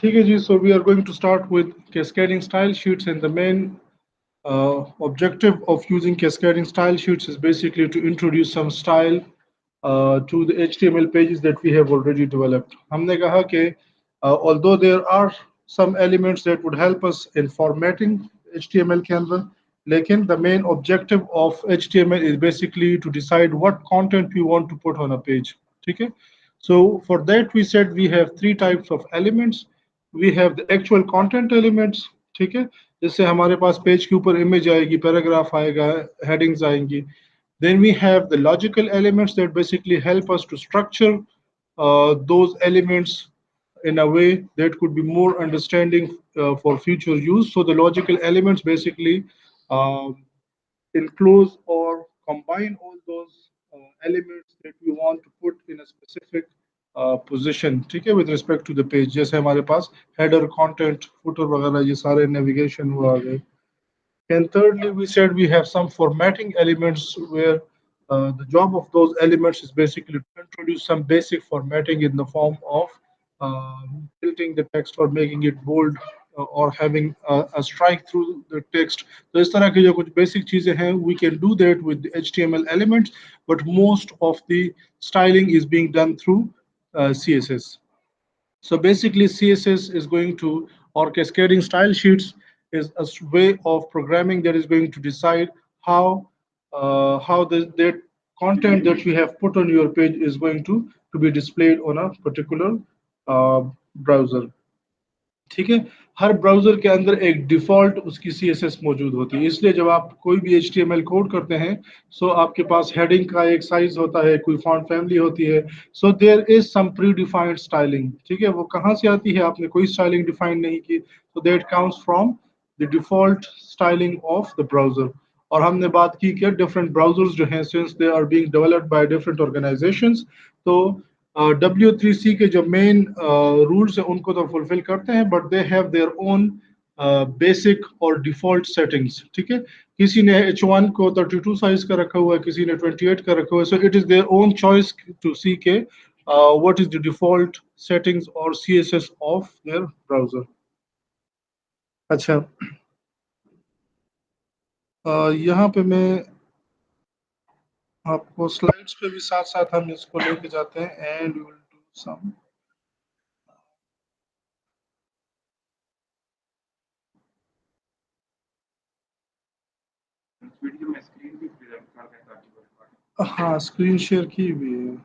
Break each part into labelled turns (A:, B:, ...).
A: ठीक है जी, so we are going to start with cascading style sheets, and the main objective of using cascading style sheets is basically to introduce some style to the HTML pages that we have already developed. हमने कहा कि although there are some elements that would help us in formatting HTML के अंदर, लेकिन the main objective of HTML is basically to decide what content we want to put on a page. ठीक है? So for that we said we have three types of elements. We have the actual content elements. ठीक है, जैसे हमारे पास page के ऊपर image आएगी, paragraph आएगा, हेडिंग्स आएंगी. Then we have the logical elements that basically help us to structure those elements in a way that could be more understanding for future use. So the logical elements basically um, enclose or combine all those elements that we want to put in a specific position. ठीक है, with respect to the page, जैसे हमारे पास header, content, footer वगैरह ये सारे navigation वो आ गए. And thirdly, we said we have some formatting elements where the job of those elements is basically to introduce some basic formatting in the form of tilting the text or making it bold or having a strike through the text. तो इस तरह की जो कुछ basic चीजें हैं, we can do that with the HTML elements, but most of the styling is being done through CSS. So basically, CSS is going to, or cascading style sheets is a way of programming that is going to decide how that content that you have put on your page is going to be displayed on a particular browser. ठीक है, हर browser के अंदर एक default उसकी CSS मौजूद होती है, इसलिए जब आप कोई भी HTML कोड करते हैं, सो आपके पास हेडिंग का एक साइज होता है, कोई फॉन्ट फैमिली होती है, so there is some predefined styling. ठीक है, वो कहाँ से आती है, आपने कोई स्टाइलिंग डिफाइन नहीं की, so that comes from the default styling of the browser. और हमने बात की कि डिफरेंट ब्राउजर्स जो हैं, since they are being developed by different organisations, तो W3C के जो मेन रूल्स हैं उनको तो फुलफिल करते हैं, but they have their own basic और डिफॉल्ट सेटिंग्स. ठीक है, किसी ने H1 को 32 साइज का रखा हुआ है, किसी ने 28 का रखा हुआ है, so it is their own choice to see के what is the default settings और CSS ऑफ देयर ब्राउजर. अच्छा, यहाँ पे मैं आपको स्लाइड्स पे भी साथ साथ हम इसको लेके जाते हैं, and we will do some. Video में स्क्रीन भी प्रेजेंट कर दें ताकि हाँ, स्क्रीन शेयर की भी है.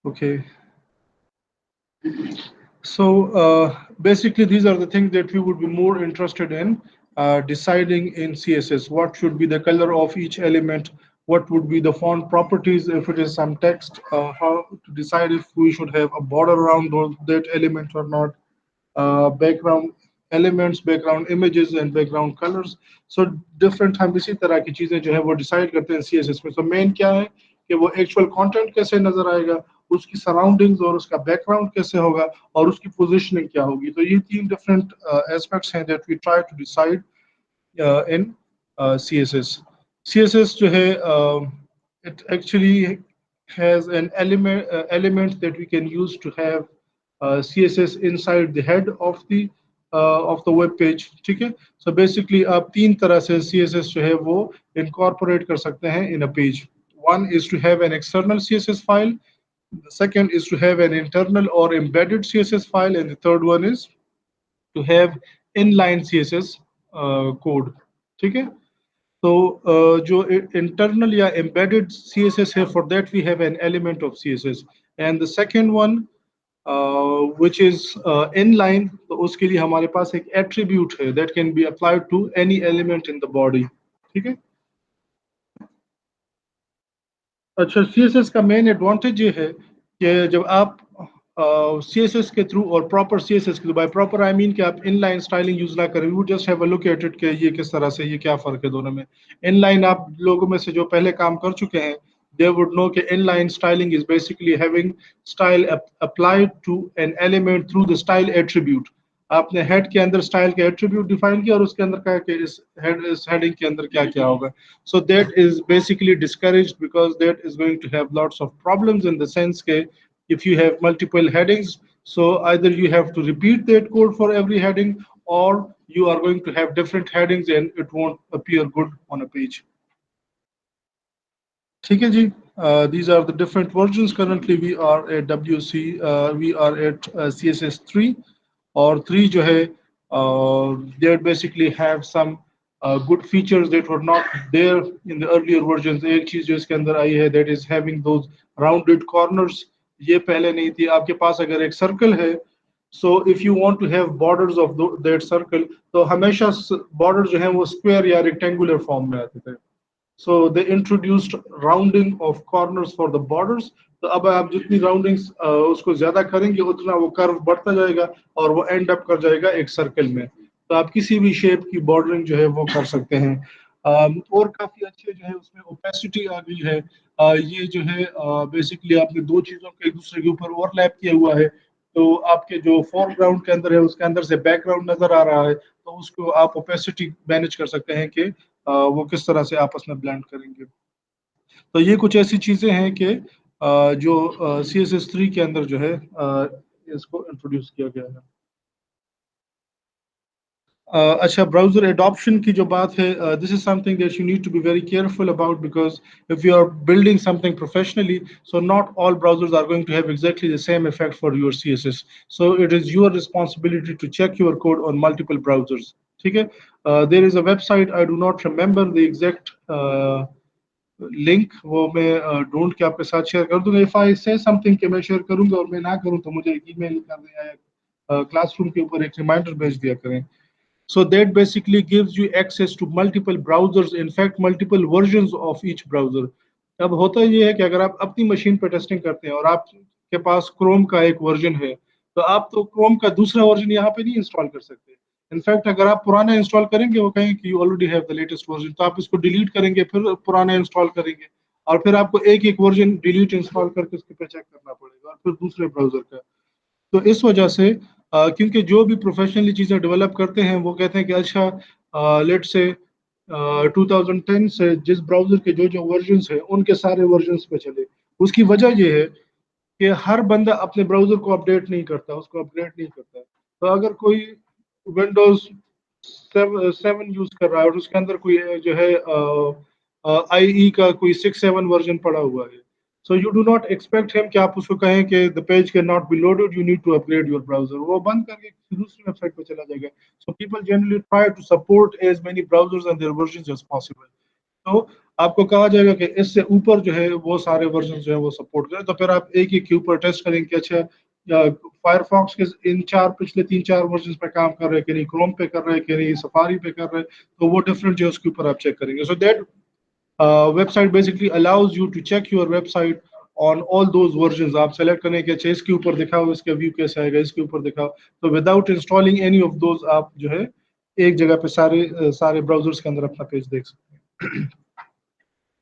A: Okay. So basically, these are the things that we would be more interested in deciding in CSS. What should be the color of each element? What would be the font properties if it is some text? How to decide if we should have a border around that element or not? Background elements, background images, and background colors. So different हम इसी तरह की चीजें जो है वो decide करते हैं CSS में. So main क्या है कि वो एक्चुअल कंटेंट कैसे नजर आएगा, उसकी सराउंडिंग्स और उसका बैकग्राउंड कैसे होगा, और उसकी पोजीशनिंग क्या होगी. तो ये तीन डिफरेंट एस्पेक्ट्स हैं that we try to decide in CSS. CSS जो है it actually has an element that we can use to have CSS inside the head of the web page. ठीक है, so basically आप तीन तरह से CSS जो है वो incorporate कर सकते हैं in a page. One is to have an external CSS file. The second is to have an internal or embedded CSS file, and the third one is to have inline CSS code. ठीक है, तो जो internal या embedded CSS है, for that we have an element of CSS, and the second one which is inline, तो उसके लिए हमारे पास एक attribute है that can be applied to any element in the body. ठीक है, अच्छा, CSS का मेन एडवांटेज ये है कि जब आप CSS के थ्रू और प्रॉपर CSS के through, by proper I mean कि आप इनलाइन स्टाइलिंग यूज ना करें, you just have a look at it कि ये किस तरह से, ये क्या फर्क है दोनों में. इनलाइन आप लोगों में से जो पहले काम कर चुके हैं, they would know that inline styling is basically having style applied to an element through the style attribute. आपने हेड के अंदर स्टाइल के एट्रीब्यूट डिफाइन किया और उसके अंदर क्या कि इस हेडिंग के अंदर क्या क्या होगा. So that is basically discouraged because that is going to have lots of problems in the sense that if you have multiple headings, so either you have to repeat that code for every heading or you are going to have different headings and it won't appear good on a page. ठीक है जी. These are the different versions. Currently we are at WC, we are at CSS 3 or 3 जो है they basically have some good features that were not there in the earlier versions. एक चीज जो इसके अंदर आई है that is having those rounded corners. ये पहले नहीं थी. आपके पास अगर एक सर्कल है, so if you want to have borders of that circle, तो हमेशा borders जो है वो square या rectangular form में आते थे. So they introduced rounding of corners for the borders. तो अब आप जितनी राउंडिंग्स उसको ज्यादा करेंगे उतना वो कर्व बढ़ता जाएगा और वो एंड अप कर जाएगा एक सर्कल में. तो आप किसी भी शेप की बॉर्डरिंग जो है वो कर सकते हैं. और काफी अच्छे जो है उसमें ओपेसिटी आ गई है. ये जो है बेसिकली आपने दो चीजों को एक दूसरे के ऊपर ओवरलैप किया हुआ है. तो आपके जो फोरग्राउंड के अंदर है उसके अंदर से बैकग्राउंड नजर आ रहा है, तो उसको आप ओपेसिटी मैनेज कर सकते हैं कि वो किस तरह से आपस में ब्लेंड करेंगे. तो ये कुछ ऐसी चीजें हैं कि जो CSS3 के अंदर जो है इसको इंट्रोड्यूस किया गया है. अच्छा, ब्राउजर एडॉप्शन की जो बात है, this is something that you need to be very careful about because if you are building something professionally, so not all browsers are going to have exactly the same effect for your CSS. So it is your responsibility to check your code on multiple browsers. ठीक है. There is a website, I do not remember the exact link, वो मैं ढूंढ के आपके साथ share कर दूंगा. इफ आई से समथिंग कि मैं शेयर करूंगा और मैं ना करूं तो मुझे एक ईमेल कर दें या क्लासरूम के ऊपर एक रिमाइंडर भेज दिया करें. So that basically gives you access to multiple browsers, in fact multiple versions of each browser. अब होता ये है कि अगर आप अपनी मशीन पर टेस्टिंग करते हैं और आपके पास क्रोम का एक वर्जन है, तो आप तो क्रोम का दूसरा वर्जन यहाँ पे नहीं इंस्टॉल कर सकते. इनफैक्ट अगर आप पुराना इंस्टॉल करेंगे, वो कहेंगे कि you already have the latest version, तो आप इसको डिलीट करेंगे, फिर पुराना इंस्टॉल करेंगे और फिर आपको एक एक वर्जन डिलीट इंस्टॉल करके उसके पे चेक करना पड़ेगा और फिर दूसरे ब्राउजर का. तो इस वजह से क्योंकि जो भी प्रोफेशनली चीज़ें डेवलप करते हैं वो कहते हैं कि अच्छा लेट से 2010 से जिस ब्राउजर के जो जो वर्जन्स हैं उनके सारे वर्जन्स पे चले. उसकी वजह ये है कि हर बंदा अपने ब्राउजर को अपडेट नहीं करता, उसको अपग्रेड नहीं करता. तो अगर कोई विंडोज 7 यूज कर रहा है और उसके अंदर कोई जो है IE का कोई 6-7 वर्जन पड़ा हुआ है, so you do not expect him कि आप उसको कहें कि the page cannot be loaded, you need to upgrade your browser. वो बंद करके किसी दूसरी वेबसाइट पे चला जाएगा. So people generally try to support as many browsers and their versions as possible. तो आपको कहा जाएगा कि इससे ऊपर जो है वो सारे वर्जन जो है वो सपोर्ट करें. तो फिर आप एक एक के ऊपर टेस्ट करेंगे कि अच्छा फायरफॉक्स के इन पिछले 3-4 वर्जन पे काम कर रहे हैं कि नहीं, क्रोम पे कर रहे हैं कि नहीं, सफारी पे कर रहे हैं, तो वो डिफरेंट जो है उसके ऊपर आप चेक करेंगे. So that website basically allows you to check your website on all those versions. आप सेलेक्ट करें कि अच्छा इसके ऊपर दिखाओ, इसका व्यू कैसा आएगा, इसके ऊपर दिखाओ. तो without installing any of those आप जो है एक जगह पे सारे ब्राउजर्स के अंदर अपना पेज देख सकते हैं.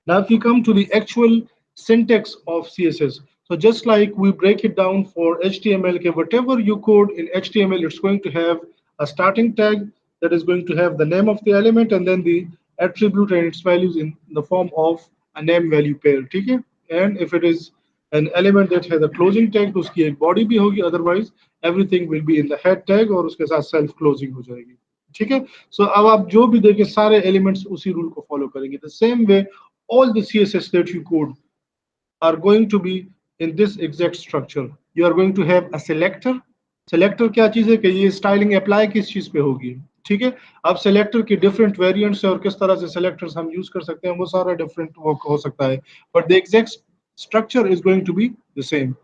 A: Now if we come to the actual syntax of CSS, so just like we break it down for HTML, okay, whatever you code in HTML, it's going to have a starting tag that is going to have the name of the element and then the attribute and its values in the form of a name value pair. ठीक है. And if it is an element that has a closing tag, तो उसकी एक body भी होगी, otherwise everything will be in the head tag और उसके साथ self closing हो जाएगी. ठीक है. So अब आप जो भी देखें सारे elements उसी rule को follow करेंगे. The same way all the CSS that you code are going to be in this exact structure. You are going to have a selector. Selector क्या चीज है कि ये स्टाइलिंग अप्लाई किस चीज पे होगी. ठीक है. अब सेलेक्टर की डिफरेंट वेरिएंट्स है और किस तरह से सेलेक्टर्स हम यूज कर सकते हैं वो सारा डिफरेंट हो सकता है, but the exact structure is going to be the same.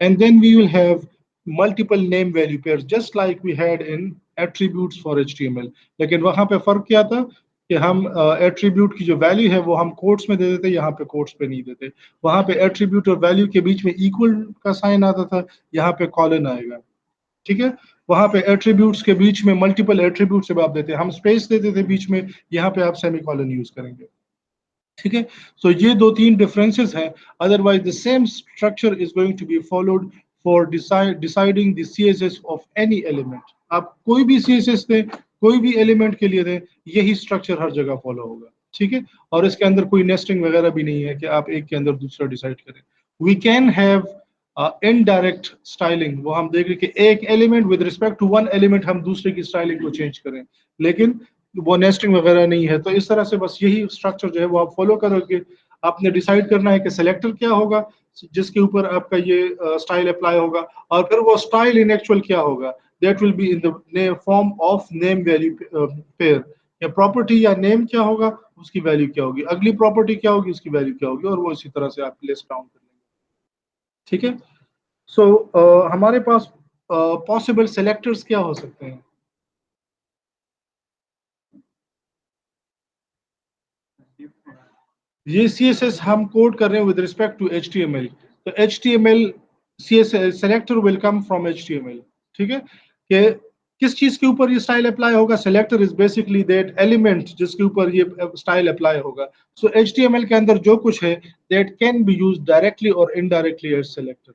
A: And then we will have multiple name value pairs just like we had in attributes for HTML. लेकिन वहां पे फर्क क्या था कि हम एट्रीब्यूट की जो वैल्यू है वो हम कोट्स में दे देते, यहाँ पे कोट्स पे नहीं देते. वहां पे एट्रीब्यूट और वैल्यू के बीच में इक्वल का साइन आता था, यहाँ पे कॉलन आएगा. ठीक है. वहां पे एट्रीब्यूट्स के बीच में मल्टीपल एट्रीब्यूट्स जब आप देते हैं, हम स्पेस देते थे बीच में, यहाँ पे आप सेमीकोलन यूज करेंगे. ठीक है। सो ये दो तीन डिफरेंसेस हैं, otherwise the same structure is going to be followed for deciding the CSS of any element. आप कोई भी सीएसएस दें, कोई भी एलिमेंट के लिए दें, यही स्ट्रक्चर हर जगह फॉलो होगा। ठीक है। और इसके अंदर कोई नेस्टिंग वगैरह भी नहीं है कि आप एक के अंदर दूसरा डिसाइड करें। We can have indirect styling, वो हम देख रहे कि एक element with respect to one element हम दूसरे की स्टाइलिंग को चेंज करें, लेकिन वो नेस्टिंग वगैरह नहीं है। तो इस तरह से बस यही स्ट्रक्चर जो है वो आप फॉलो करोगे। आपने डिसाइड करना है कि सेलेक्टर क्या होगा जिसके ऊपर आपका ये स्टाइल अप्लाई होगा, और फिर वो स्टाइल इन एक्चुअल क्या होगा, that will be in the form of name value pair. या प्रॉपर्टी या नेम क्या होगा, उसकी वैल्यू क्या होगी, अगली प्रॉपर्टी क्या होगी, उसकी वैल्यू क्या होगी, और वो इसी तरह से आप लिस्ट डाउन कर लेंगे। ठीक है। सो हमारे पास पॉसिबल सेलेक्टर्स क्या हो सकते हैं। ये CSS हम कोड कर रहे हैं विद रिस्पेक्ट टू HTML। तो HTML CSS selector will come from HTML। ठीक है। कि किस चीज के ऊपर ये स्टाइल अप्लाई होगा, selector is basically that element जिसके ऊपर ये स्टाइल अप्लाई होगा। सो HTML के अंदर जो कुछ है that can B use directly और इनडायरेक्टली एज सेलेक्टर।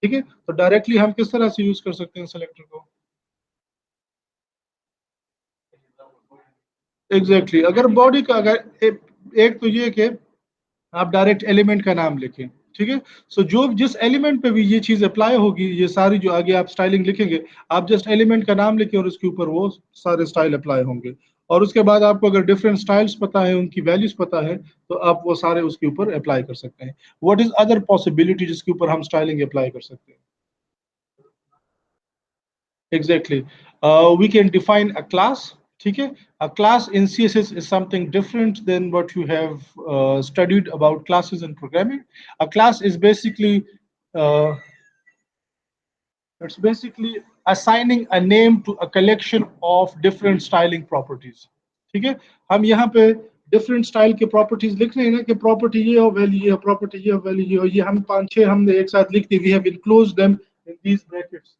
A: ठीक है। तो डायरेक्टली हम किस तरह से यूज कर सकते हैं सेलेक्टर को। Exactly exactly। अगर बॉडी का अगर एक तो ये कि आप डायरेक्ट एलिमेंट का नाम लिखें। ठीक है। सो जो जिस एलिमेंट पे भी ये चीज अप्लाई होगी, ये सारी जो आगे आप स्टाइलिंग लिखेंगे, आप जस्ट एलिमेंट का नाम लिखें और उसके ऊपर वो सारे स्टाइल अप्लाई होंगे। और उसके बाद आपको अगर डिफरेंट स्टाइल्स पता है, उनकी वैल्यूज पता है, तो आप वो सारे उसके ऊपर अप्लाई कर सकते हैं। व्हाट इज अदर पॉसिबिलिटी जिसके ऊपर हम स्टाइलिंग अप्लाई कर सकते हैं। Exactly. We can define a class. Okay? A class in CSS is something different than what you have studied about classes in programming. A class is basically uh, it's basically assigning a name to a collection of different styling properties. ठीक है। हम यहाँ पे different style के properties लिख रहे हैं ना, कि प्रॉपर्टी ये हो, वैल्यू ये हो, प्रॉपर्टी ये हो, वैल्यू ये हो, ये हम पांच छह हमने एक साथ लिख दी। We have enclosed them in these brackets.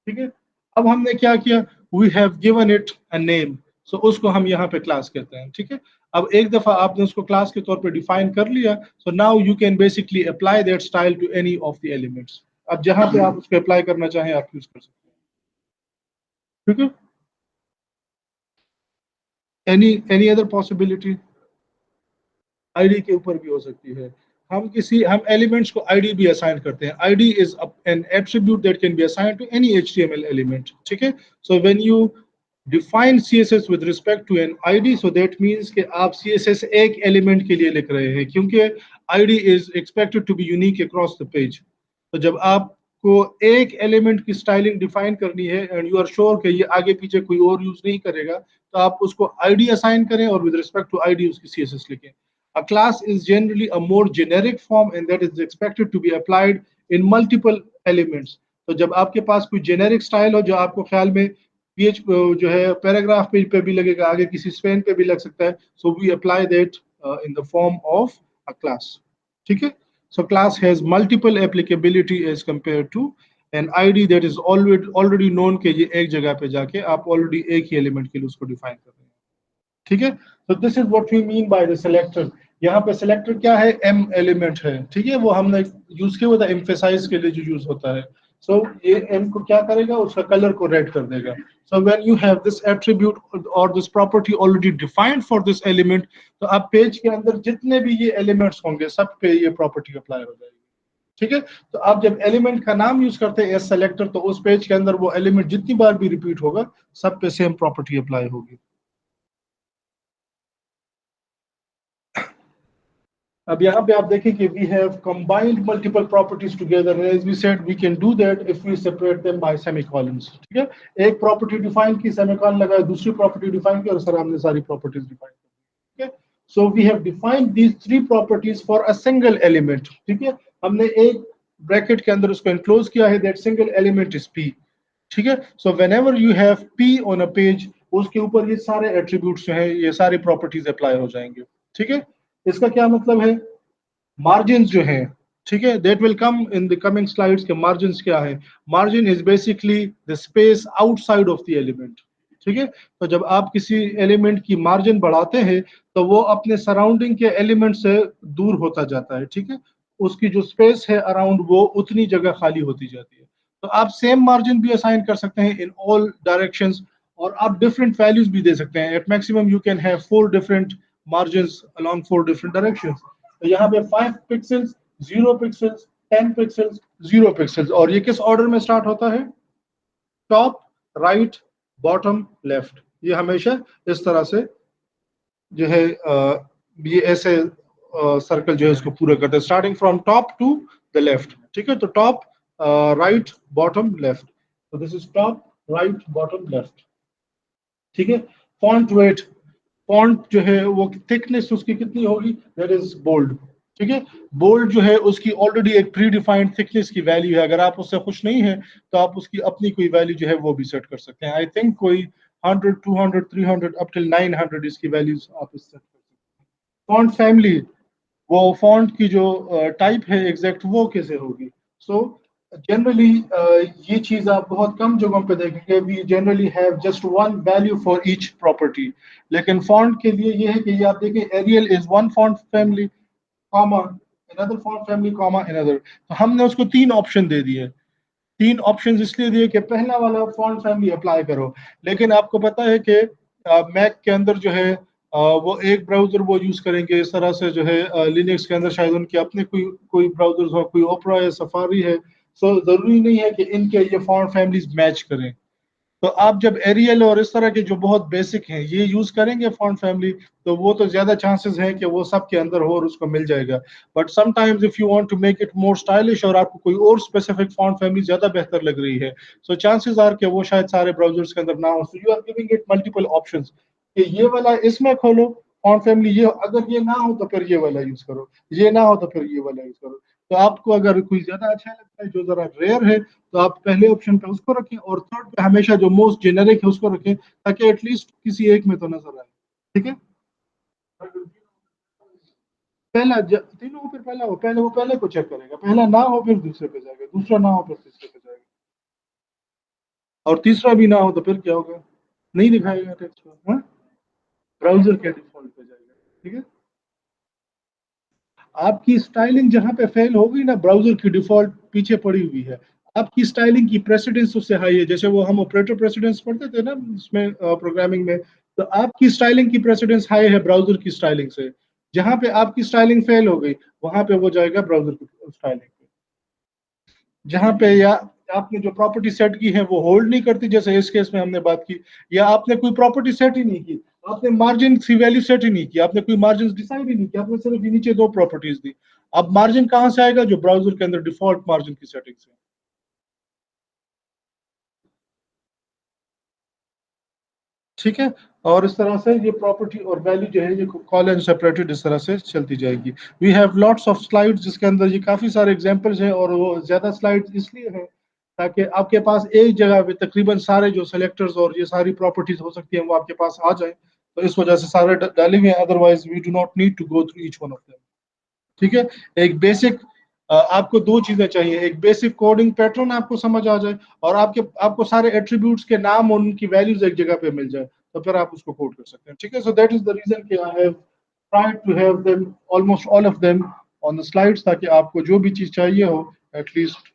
A: ठीक है। अब हमने क्या किया, we have given it a name. So उसको हम यहाँ पे क्लास कहते हैं। ठीक है। अब एक दफा आपने उसको क्लास के तौर पे डिफाइन कर लिया, so now you can basically apply that style to any of the elements. अब जहां पे आप उसको अप्लाई करना चाहें आप यूज कर सकते हैं। ठीक है। Any other possibility. आईडी के ऊपर भी हो सकती है। हम एलिमेंट्स को आईडी भी असाइन करते हैं। ID is an attribute that can be assign to any HTML element. ठीक है। So when you define CSS with respect to an ID, so that means कि आप CSS एक एलिमेंट के लिए लिख रहे हैं, क्योंकि ID is expected to be unique across the page. तो जब आपको एक एलिमेंट की स्टाइलिंग डिफाइन करनी है एंड यू आर श्योर कि ये आगे पीछे कोई और यूज नहीं करेगा, तो आप उसको आईडी असाइन करें और विद रिस्पेक्ट टू आईडी उसकी CSS लिखें। A class is generally a more generic form and that is expected to be applied in multiple elements. तो जब आपके पास कोई जेनेरिक स्टाइल हो जो आपको ख्याल में पीएच जो है पैराग्राफ पेज पे भी लगेगा, आगे किसी स्पेन पे भी लग सकता है, so we apply that in the form of a class. ठीक है। So class has multiple applicability as compare to an ID that is already known के ये एक जगह पे जाके आप ऑलरेडी एक ही एलिमेंट के लिए उसको डिफाइन कर रहे हैं। ठीक है। तो this is what we mean by the selector. यहाँ पे सिलेक्टर क्या है, एम एलिमेंट है। ठीक है। वो हमने यूज किया हुआ था एम्फेसाइज के लिए जो यूज होता है। सो ये एम को क्या करेगा, उसका कलर को रेड कर देगा। So when you have this attribute और this property already defined for this element, तो आप पेज के अंदर जितने भी ये एलिमेंट्स होंगे सब पे ये प्रॉपर्टी अप्लाई हो जाएगी। ठीक है। तो आप जब एलिमेंट का नाम यूज करते हैं एज सेलेक्टर, तो उस पेज के अंदर वो एलिमेंट जितनी बार भी रिपीट होगा सब पे सेम प्रॉपर्टी अप्लाई होगी। अब यहाँ पे आप देखें कि we have combined multiple properties together and as we said we can do that if we separate them by semicolons। ठीक है। एक प्रॉपर्टी डिफाइन की, सेमीकोलन लगाया, दूसरी प्रॉपर्टी डिफाइन की, और सर हमने सारी प्रॉपर्टीज डिफाइन की। ठीक है। So we have defined these three properties for a single element. ठीक है। हमने एक ब्रैकेट के अंदर उसको एनक्लोज किया है, that single element is P। ठीक है। So whenever you have P on a page, उसके ऊपर ये सारे एट्रीब्यूट्स जो है, ये सारी प्रॉपर्टीज अप्लाई हो जाएंगे। ठीक है। इसका क्या मतलब है, मार्जिन जो है, ठीक है, that will come in the coming slides के मार्जिन क्या है। Margin is basically the space outside of the element. ठीक है। तो जब आप किसी एलिमेंट की मार्जिन बढ़ाते हैं तो वो अपने सराउंडिंग के एलिमेंट से दूर होता जाता है, ठीक है। उसकी जो स्पेस है अराउंड वो उतनी जगह खाली होती जाती है। तो आप सेम मार्जिन भी असाइन कर सकते हैं इन ऑल डायरेक्शंस, और आप डिफरेंट वैल्यूज भी दे सकते हैं। At maximum you can have 4 different margins along 4 different directions. तो यहाँ पे 5 पिक्सल्स, 0 पिक्सल्स, 10 पिक्सल्स, 0 पिक्सल्स, और ये किस ऑर्डर में स्टार्ट होता है? Top, right, bottom, left. ये हमेशा इस तरह से जो है ये ऐसे सर्कल जो है इसको पूरा करते हैं, starting from top to the left, ठीक है। तो टॉप, राइट, बॉटम, लेफ्ट। तो this is top, right, bottom, left, ठीक है। फॉन्ट वेट, फॉन्ट जो है वो थिकनेस उसकी कितनी होगी? दैट इज बोल्ड, ठीक है। बोल्ड जो है उसकी ऑलरेडी एक प्री डिफाइंड थिकनेस की वैल्यू है। अगर आप उससे खुश नहीं है तो आप उसकी अपनी कोई वैल्यू जो है वो भी सेट कर सकते हैं। आई थिंक कोई 100, 200, 300 अप टिल 900 इसकी वैल्यूज आप इस सेट कर सकते हैं। फॉन्ट फैमिली, वो फॉन्ट की जो टाइप है एग्जैक्ट वो कैसे होगी? सो जनरली ये चीज आप बहुत कम जगहों पे देखेंगे। We generally have just one value for each property. लेकिन फॉन्ट के लिए ये है कि ये आप देखें, Arial is one font family, comma another font family, comma another. तो हमने उसको 3 ऑप्शन दे दिए। 3 ऑप्शन इसलिए दिए कि पहला वाला फॉन्ट फैमिली अप्लाई करो। लेकिन आपको पता है कि मैक के अंदर जो है वो एक ब्राउजर वो यूज करेंगे इस तरह से, जो है लिनक्स के अंदर शायद उनके अपने कोई कोई ब्राउजर्स हो, कोई ओपेरा है, सफारी है। सो जरूरी नहीं है कि इनके ये फॉन्ट फैमिलीज मैच करें। तो आप जब एरियल और इस तरह के जो बहुत बेसिक हैं ये यूज करेंगे फॉन्ट फैमिली, तो वो तो ज्यादा चांसेस हैं कि वो सबके अंदर हो और उसको मिल जाएगा। But sometimes if you want to make it more stylish और आपको कोई और स्पेसिफिक फॉन्ट फैमिली ज्यादा बेहतर लग रही है, सो चांसेस आर कि वो शायद सारे ब्राउजर्स के अंदर ना हो। So you are giving it multiple options कि ये वाला इसमें खोलो फॉन्ट फैमिली, ये अगर ये ना हो तो फिर ये वाला यूज करो, ये ना हो तो फिर ये वाला यूज करो। तो आपको अगर कोई ज्यादा अच्छा लगता है जो जरा रेयर है, तो आप पहले ऑप्शन पे उसको रखें, और थर्ड पे हमेशा जो मोस्ट जेनेरिक है उसको रखें, ताकि एटलीस्ट किसी एक में तो नजर आए, ठीक है। तीनों हो फिर पहला हो, पहले वो पहले को चेक करेगा, पहला ना हो फिर दूसरे पे जाएगा, दूसरा ना हो फिर तीसरे पे जाएगा, और तीसरा भी ना हो तो फिर क्या होगा? नहीं दिखाएगा टेक्स्ट को, हाँ, ब्राउजर के डिफॉल्ट पे जाएगा, ठीक है। आपकी स्टाइलिंग जहां पे फेल होगी ना, ब्राउजर की डिफॉल्ट पीछे पड़ी हुई है। आपकी स्टाइलिंग की प्रेसिडेंस उससे हाई है, जैसे वो हम ऑपरेटर प्रेसिडेंस पढ़ते थे ना इसमें प्रोग्रामिंग में। तो आपकी स्टाइलिंग की प्रेसिडेंस हाई है ब्राउजर की स्टाइलिंग से। जहां पे आपकी स्टाइलिंग फेल हो गई वहां पे वो जाएगा ब्राउजर की स्टाइलिंग पे। जहां पे या आपने जो प्रॉपर्टी सेट की है वो होल्ड नहीं करती, जैसे इस केस में हमने बात की, या आपने कोई प्रॉपर्टी सेट ही नहीं की, आपने मार्जिन की वैल्यू सेट ही नहीं की, आपने कोई मार्जिन डिसाइड ही नहीं किया, आपने सिर्फ नीचे 2 प्रॉपर्टीज दी। अब मार्जिन कहां से आएगा? जो ब्राउजर के अंदर डिफॉल्ट मार्जिन की सेटिंग से, ठीक है। और इस तरह से ये प्रॉपर्टी और वैल्यू जो है ये कॉल एंड सेपरेटेड इस तरह से चलती जाएगी। We have lots of slides जिसके अंदर ये काफी सारे एग्जांपल्स हैं, और वो ज्यादा स्लाइड्स इसलिए हैं ताकि आपके पास एक जगह पे तकरीबन सारे जो सेलेक्टर्स और ये सारी प्रॉपर्टीज हो सकती हैं वो आपके पास आ जाए। तो इस वजह से सारे डाले हुए हैं, otherwise we do not need to go through each one of them, ठीक है। एक बेसिक आपको 2 चीजें चाहिए, एक बेसिक कोडिंग पैटर्न आपको समझ आ जाए, और आपको सारे एट्रीब्यूट्स के नाम और उनकी वैल्यूज एक जगह पे मिल जाए, तो फिर आप उसको कोड कर सकते हैं, ठीक है। So that is the reason कि I have tried to have them almost all of them on the slides, ताकि आपको जो भी चीज चाहिए हो at least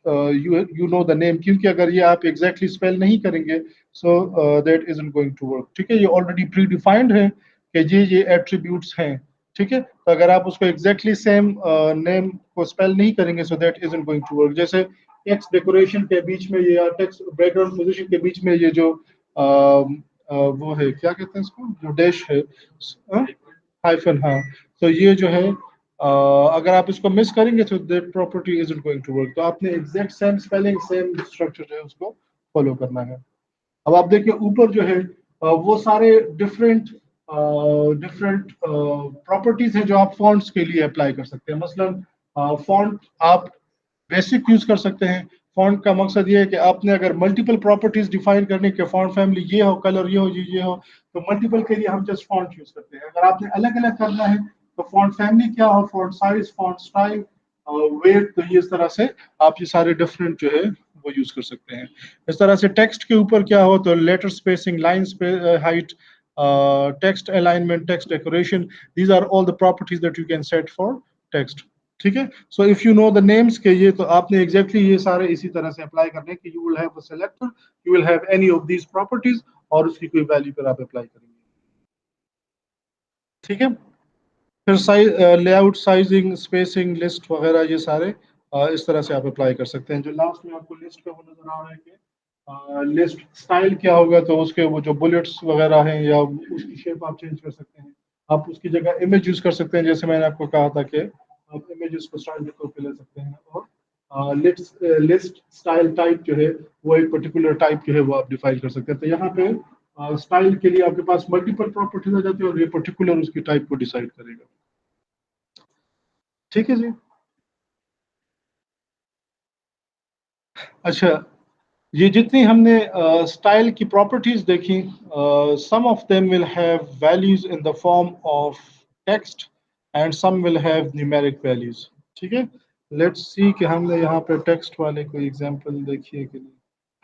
A: you know the name, क्योंकि अगर ये आप एग्जैक्टली स्पेल नहीं करेंगे so that isn't going to work, ठीक है। ये ऑलरेडी प्री डिफाइंड है कि ये एट्रीब्यूट्स हैं, ठीक है। तो अगर आप उसको एग्जैक्टली सेम नेम को स्पेल नहीं करेंगे so that isn't going to work. जैसे टेक्स्ट डेकोरेशन के बीच में ये, या टेक्स्ट बैकग्राउंड पोजीशन के बीच में ये जो वो है, क्या कहते हैं इसको, जो डैश है, हाइफन, हाँ। तो ये जो है अगर आप इसको मिस करेंगे तो that property isn't going to work. तो आपने exact same spelling same structure जो है उसको फॉलो करना है। अब आप देखिए ऊपर जो है वो सारे डिफरेंट डिफरेंट प्रॉपर्टीज हैं जो आप फॉन्ट्स के लिए अप्लाई कर सकते हैं। मसलन फॉन्ट आप बेसिक यूज कर सकते हैं। फॉन्ट का मकसद ये है कि आपने अगर मल्टीपल प्रॉपर्टीज डिफाइन करने के, फॉन्ट फैमिली ये हो, कलर ये हो, ये हो, तो मल्टीपल के लिए हम जस्ट फॉन्ट यूज करते हैं। अगर आपने अलग अलग करना है तो फॉन्ट फैमिली क्या हो, font size, font style, weight, तो ये इस तरह से आप ये सारे डिफरेंट जो है वो यूज कर सकते हैं। इस तरह से टेक्स्ट के ऊपर क्या हो तो letter spacing, line height, text alignment, text decoration, these are all the properties that you can set for text. ठीक है, so if you know the names के ये, तो आपने एग्जैक्टली ये सारे इसी तरह से अप्लाई करने कि you will have a selector, you will have any of these properties और उसकी कोई वैल्यू पर आप अप्लाई करेंगे। ठीक है, फिर size, layout, sizing, spacing, list वगैरह ये सारे इस तरह से आप अप्लाई कर सकते हैं। जो लास्ट में आपको लिस्ट का वो नजर आ रहा है कि लिस्ट स्टाइल क्या होगा, तो उसके वो जो बुलेट्स वगैरह हैं या उसकी शेप आप चेंज कर सकते हैं। आप उसकी जगह इमेज यूज कर सकते हैं, जैसे मैंने आपको कहा था कि आप इमेजेस को स्टाइल के तौर पे ले सकते हैं। और लिस्ट स्टाइल टाइप जो है वो एक पर्टिकुलर टाइप जो है वो आप डिफाइन कर सकते हैं। तो यहाँ पे स्टाइल के लिए आपके पास मल्टीपल प्रॉपर्टीज आ जाती है और ये पर्टिकुलर उसकी टाइप को डिसाइड करेगा। ठीक है जी। अच्छा, ये जितनी हमने स्टाइल की प्रॉपर्टीज देखी, some of them will have values in the form of text and some will have numeric values. ठीक है, लेट्स सी कि हमने यहाँ पे टेक्स्ट वाले कोई एग्जांपल देखिए कि नहीं।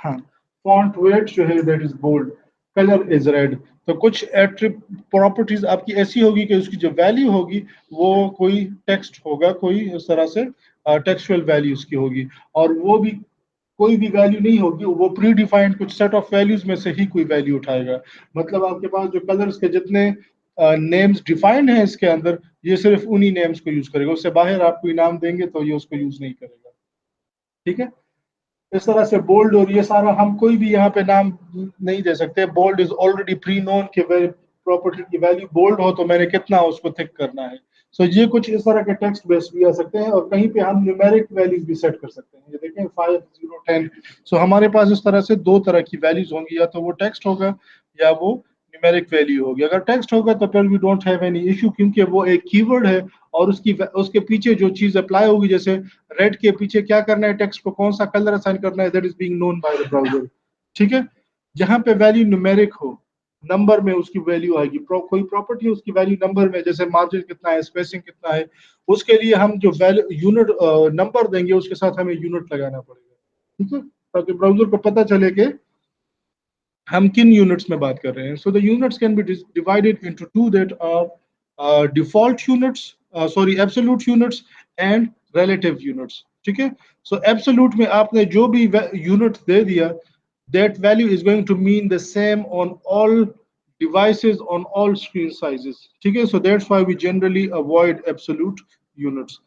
A: हाँ, फॉन्ट वेट जो है that is bold, colour is red. तो कुछ प्रॉपर्टीज आपकी ऐसी होगी कि उसकी जो वैल्यू होगी वो कोई टेक्स्ट होगा, कोई इस तरह से टेक्सचुअल वैल्यूज की होगी, और वो भी कोई भी वैल्यू नहीं होगी, वो प्री डिफाइंड कुछ सेट ऑफ वैल्यूज में से ही कोई वैल्यू उठाएगा। मतलब आपके पास जो कलर्स के जितने नेम्स डिफाइंड हैं इसके अंदर, ये सिर्फ उन्हीं नेम्स को यूज करेगा, उससे बाहर आप कोई नाम देंगे तो ये उसको यूज नहीं करेगा। ठीक है, इस तरह से बोल्ड और ये सारा हम कोई भी यहाँ पे नाम नहीं दे सकते। Bold is already pre known कि प्रॉपर्टी की वैल्यू बोल्ड हो तो मैंने कितना उसको थिक करना है। सो ये कुछ इस तरह के टेक्स्ट बेस भी आ सकते हैं, और कहीं पे हम न्यूमेरिक वैल्यूज भी सेट कर सकते हैं। ये देखें 5, 0, 10। सो हमारे पास इस तरह से दो तरह की वैल्यूज होंगी, या तो वो टेक्स्ट होगा या वो न्यूमेरिक वैल्यू होगी। अगर टेक्स्ट होगा तो फिर we don't have any issue, क्योंकि वो एक कीवर्ड है और उसके पीछे जो चीज अप्लाई होगी, जैसे रेड के पीछे क्या करना है, टेक्स्ट को कौन सा कलर असाइन करना है, that is being known by the browser. ठीक है, जहां पे वैल्यू न्यूमेरिक हो, नंबर में उसकी वैल्यू आएगी, कोई प्रॉपर्टी है उसकी वैल्यू नंबर में, जैसे मार्जिन कितना है, स्पेसिंग कितना है, उसके लिए हम जो वैल्यू यूनिट नंबर देंगे उसके साथ हमें यूनिट लगाना पड़ेगा। ठीक है, ताकि ब्राउजर को पता चले कि हम किन यूनिट्स में बात कर रहे हैं। So the units can be divided into two, that are default units, sorry absolute units and relative units. ठीक है, सो एब्सोल्यूट में आपने जो भी यूनिट दे दिया, that value is going to mean the same on all devices on all screen sizes. ठीक है, so that's why we generally avoid absolute units.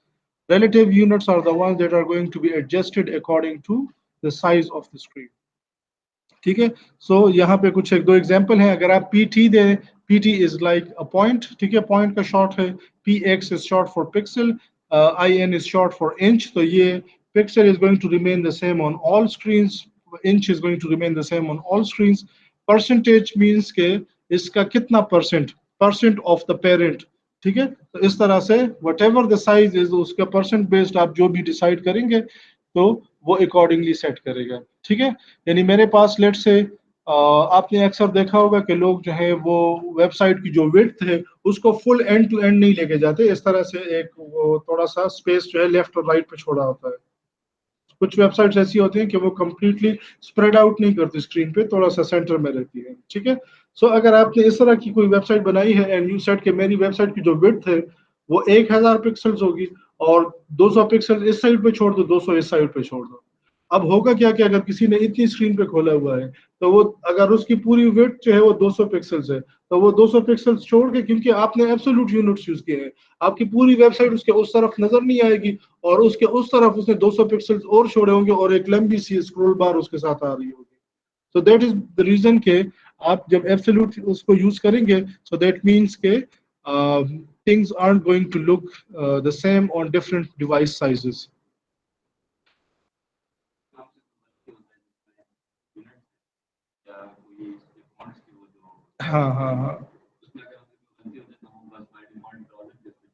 A: Relative units are the ones that are going to be adjusted according to the size of the screen. ठीक है, सो यहाँ पे कुछ एक दो example हैं। अगर आप PT दें, PT is like a point. ठीक है, पॉइंट का शॉर्ट है, PX is short for pixel, IN is short for inch. तो ये pixel is going to remain the same on all screens, inch is going to remain the same on all screens. Percentage means के इसका कितना percent, percent of the parent. ठीक है, तो इस तरह से whatever the size is, उसका परसेंट बेस्ड आप जो भी डिसाइड करेंगे तो वो अकॉर्डिंगली सेट करेगा। ठीक है, यानी मेरे पास लेट से आपने अक्सर देखा होगा कि लोग जो है वो वेबसाइट की जो विड्थ है उसको फुल एंड टू एंड नहीं लेके जाते, इस तरह से एक वो थोड़ा सा स्पेस जो है लेफ्ट और राइट पे छोड़ा होता है। कुछ वेबसाइट्स ऐसी होती हैं कि वो कंप्लीटली स्प्रेड आउट नहीं करती स्क्रीन पे, थोड़ा सा सेंटर में रहती है। ठीक है, सो अगर आपने इस तरह की कोई वेबसाइट बनाई है एंड यू सेट कि मेरी वेबसाइट की जो विड्थ है वो 1000 पिक्सल्स होगी और 200 पिक्सल इस साइड पे छोड़ दो, 200 इस साइड पे छोड़ दो। अब होगा क्या कि अगर किसी ने इतनी स्क्रीन पे खोला हुआ है तो वो अगर उसकी पूरी विड्थ जो है वो 200 पिक्सल्स है, तो वो 200 पिक्सल्स छोड़ के, क्योंकि आपने एब्सोल्यूट यूनिट्स यूज किए हैं, आपकी पूरी वेबसाइट उसके उस तरफ नजर नहीं आएगी, और उसके उस तरफ उसने 200 पिक्सल्स और छोड़े होंगे और एक लंबी सी स्क्रॉल बार उसके साथ आ रही होगी। So that is the reason के आप जब एब्सोल्यूट उसको यूज करेंगे, सो दैट मीन्स के things aren't going to look the same on different device sizes. हाँ हाँ हाँ,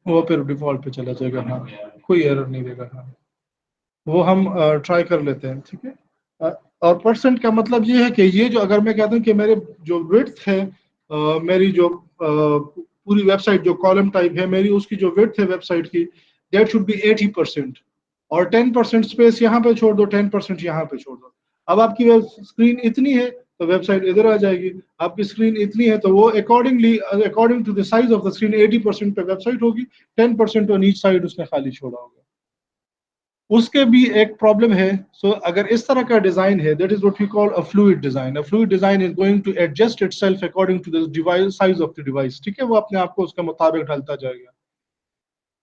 A: वो फिर डिफॉल्ट पे चला जाएगा। हाँ, कोई एरर नहीं देगा। हाँ, वो हम ट्राई कर लेते हैं। ठीक है, और परसेंट का मतलब ये है कि ये जो अगर मैं कहता हूँ कि मेरे जो विड्थ है, मेरी जो पूरी वेबसाइट जो कॉलम टाइप है मेरी, उसकी जो विड्थ है वेबसाइट की, दैट शुड बी 80%। और 10% स्पेस यहाँ पे छोड़ दो, 10% यहाँ पे छोड़ दो। अब आपकी स्क्रीन इतनी है तो वेबसाइट इधर आ जाएगी, आपकी स्क्रीन इतनी है तो वो according to the size of the screen 80% पे वेबसाइट होगी, 10% ऑन ईच साइड उसने खाली छोड़ा होगा। उसके भी एक प्रॉब्लम है। सो अगर इस तरह का डिजाइन है, that is what we call a fluid design. A fluid design is going to adjust itself according to the device, size of the device, ठीक है, वो अपने आप को उसके मुताबिक ढलता जाएगा।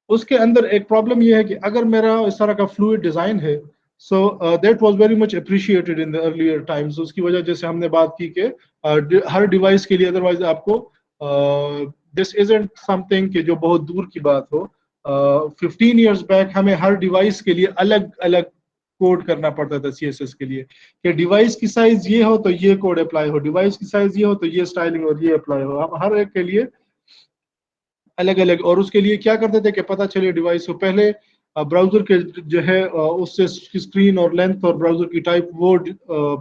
A: उसके अंदर एक प्रॉब्लम ये है कि अगर मेरा इस तरह का फ्लूइड डिजाइन है, so that was very much appreciated in the earlier times. उसकी वजह जैसे हमने बात की कि हर डिवाइस के लिए, अदरवाइज आपको दिस इजंट समथिंग कि जो बहुत दूर की बात हो। 15 ईयर्स बैक हमें हर डिवाइस के लिए अलग अलग कोड करना पड़ता था सीएसएस के लिए, कि डिवाइस की साइज ये हो तो ये कोड अप्लाई हो, डिवाइस की साइज ये हो तो ये स्टाइलिंग और ये अप्लाई हो। अब हर एक के लिए अलग अलग। और उसके लिए क्या करते थे कि पता चले डिवाइस को, पहले ब्राउजर के जो है उससे स्क्रीन और लेंथ और ब्राउजर की टाइप वो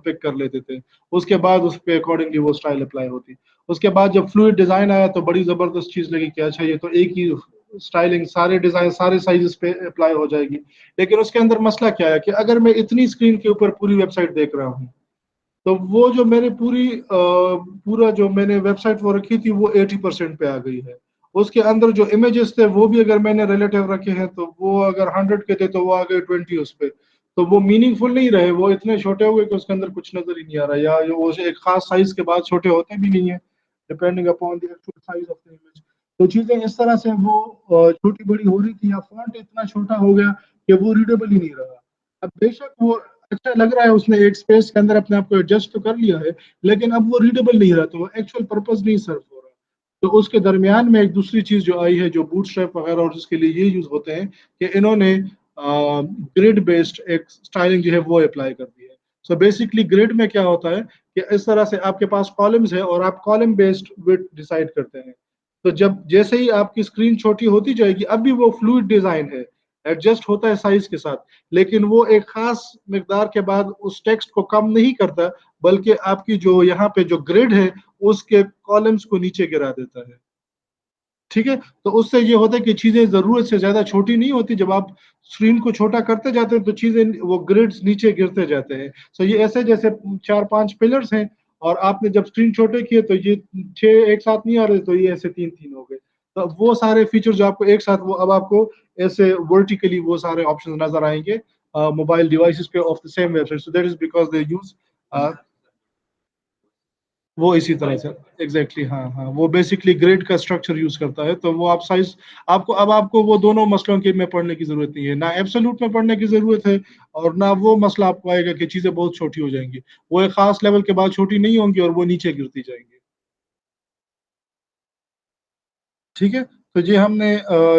A: पिक कर लेते थे। उसके बाद उस पे अकॉर्डिंगली वो स्टाइल अप्लाई होती। उसके बाद जब फ्लूइड डिजाइन आया तो बड़ी जबरदस्त चीज लगी कि अच्छा ये तो एक ही स्टाइलिंग सारे डिजाइन सारे साइजेस पे अप्लाई हो जाएगी। लेकिन उसके अंदर मसला क्या है कि अगर मैं इतनी स्क्रीन के ऊपर पूरी वेबसाइट देख रहा हूँ, तो वो जो मेरे पूरा जो मैंने वेबसाइट वो रखी थी वो 80% पे आ गई है। उसके अंदर जो इमेजेस थे वो भी अगर मैंने रिलेटिव रखे हैं तो वो अगर 100 के थे तो वो आ गए 20 उस पे। तो वो मीनिंगफुल नहीं रहे, वो इतने छोटे हो गए कि उसके अंदर कुछ नजर ही नहीं आ रहा, या वो एक खास साइज के बाद छोटे होते भी नहीं है, depending upon the actual size of the image. तो चीजें इस तरह से वो छोटी बड़ी हो रही थी, या फॉन्ट इतना छोटा हो गया कि वो रीडेबल ही नहीं रहा। अब बेशक वो अच्छा लग रहा है, उसने एक स्पेस के अंदर अपने आप को एडजस्ट तो कर लिया है, लेकिन अब वो रीडेबल नहीं रहा, तो वो एक्चुअल पर्पस नहीं सर्व हो रहा। तो उसके दरमियान में एक दूसरी चीज जो आई है, जो बूटस्ट्रैप वगैरह और जिसके लिए ये यूज होते हैं, कि इन्होंने ग्रिड बेस्ड एक स्टाइलिंग जो है वो अप्लाई कर दी है। सो बेसिकली ग्रिड में क्या होता है कि इस तरह से आपके पास कॉलम्स है और आप कॉलम बेस्ड विड्थ डिसाइड करते हैं। तो जब जैसे ही आपकी स्क्रीन छोटी होती जाएगी, अब भी वो फ्लूइड डिजाइन है, एडजस्ट होता है साइज के साथ, लेकिन वो एक खास मिकदार के बाद उस टेक्स्ट को कम नहीं करता, बल्कि आपकी जो यहाँ पे जो ग्रिड है उसके कॉलम्स को नीचे गिरा देता है। ठीक है, तो उससे ये होता है कि चीजें जरूरत से ज्यादा छोटी नहीं होती। जब आप स्क्रीन को छोटा करते जाते हैं तो चीजें वो ग्रिड्स नीचे गिरते जाते हैं। सो ये ऐसे जैसे 4-5 पिलर्स हैं, और आपने जब स्क्रीन छोटे किए तो ये 6 एक साथ नहीं आ रहे, तो ये ऐसे 3-3 हो गए। तो अब वो सारे फीचर जो आपको एक साथ, वो अब आपको ऐसे वर्टिकली वो सारे ऑप्शन नजर आएंगे मोबाइल डिवाइसेस पे of the same website. So that is because they use वो इसी तरह से एग्जैक्टली हाँ हाँ, वो बेसिकली ग्रिड का स्ट्रक्चर यूज करता है। तो वो आप साइज आपको अब आपको वो दोनों मसलों के में पढ़ने की जरूरत नहीं है, ना एब्सोल्यूट में पढ़ने की जरूरत है, और ना वो मसला आपको आएगा कि चीजें बहुत छोटी हो जाएंगी। वो एक खास लेवल के बाद छोटी नहीं होंगी और वो नीचे गिरती जाएंगी। ठीक है, तो ये हमने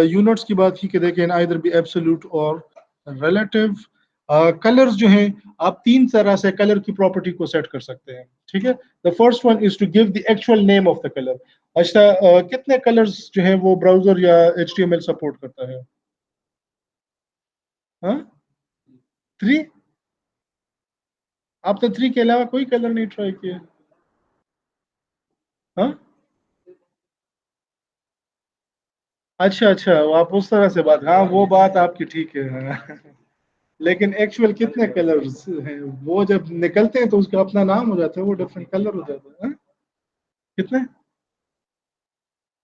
A: यूनिट्स की बात की कि they can either B absolute और रिलेटिव। कलर्स जो हैं, आप तीन तरह से कलर की प्रॉपर्टी को सेट कर सकते हैं। ठीक है, the first one is to give the actual name of the colour. अच्छा, कितने कलर्स जो हैं वो ब्राउजर या एचटीएमएल सपोर्ट करता है? हाँ, 3। आपने 3 के अलावा कोई कलर नहीं ट्राई किया? हाँ, अच्छा अच्छा, वो आप उस तरह से बात, हाँ वो बात आपकी ठीक है हाँ। लेकिन एक्चुअल कितने कलर्स हैं? वो जब निकलते हैं तो उसका अपना नाम हो जाता है, वो डिफरेंट कलर हो जाता है। हाँ? कितने?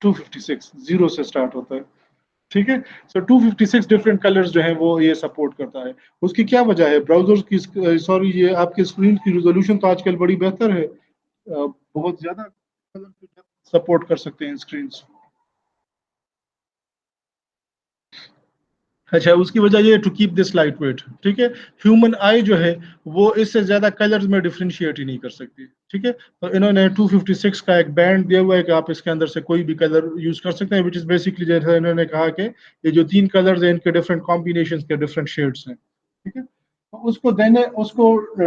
A: 256 जीरो से स्टार्ट होता है। ठीक है, सो 256 डिफरेंट कलर्स जो हैं वो ये सपोर्ट करता है। उसकी क्या वजह है? ब्राउजर की, सॉरी, ये आपके स्क्रीन की रिजोल्यूशन तो आजकल बड़ी बेहतर है, बहुत ज्यादा कलर सपोर्ट कर सकते हैं स्क्रीन। अच्छा, उसकी वजह ये है to keep this light weight. ठीक है, ह्यूमन आई जो है वो इससे ज्यादा कलर्स में डिफरेंशिएट ही नहीं कर सकती। ठीक है, तो इन्होंने 256 का एक बैंड दिया हुआ है कि आप इसके अंदर से कोई भी कलर यूज कर सकते हैं, विच इज बेसिकली जैसे इन्होंने कहा कि ये जो 3 कलर्स हैं इनके डिफरेंट कॉम्बिनेशन के डिफरेंट शेड्स हैं। ठीक है, तो उसको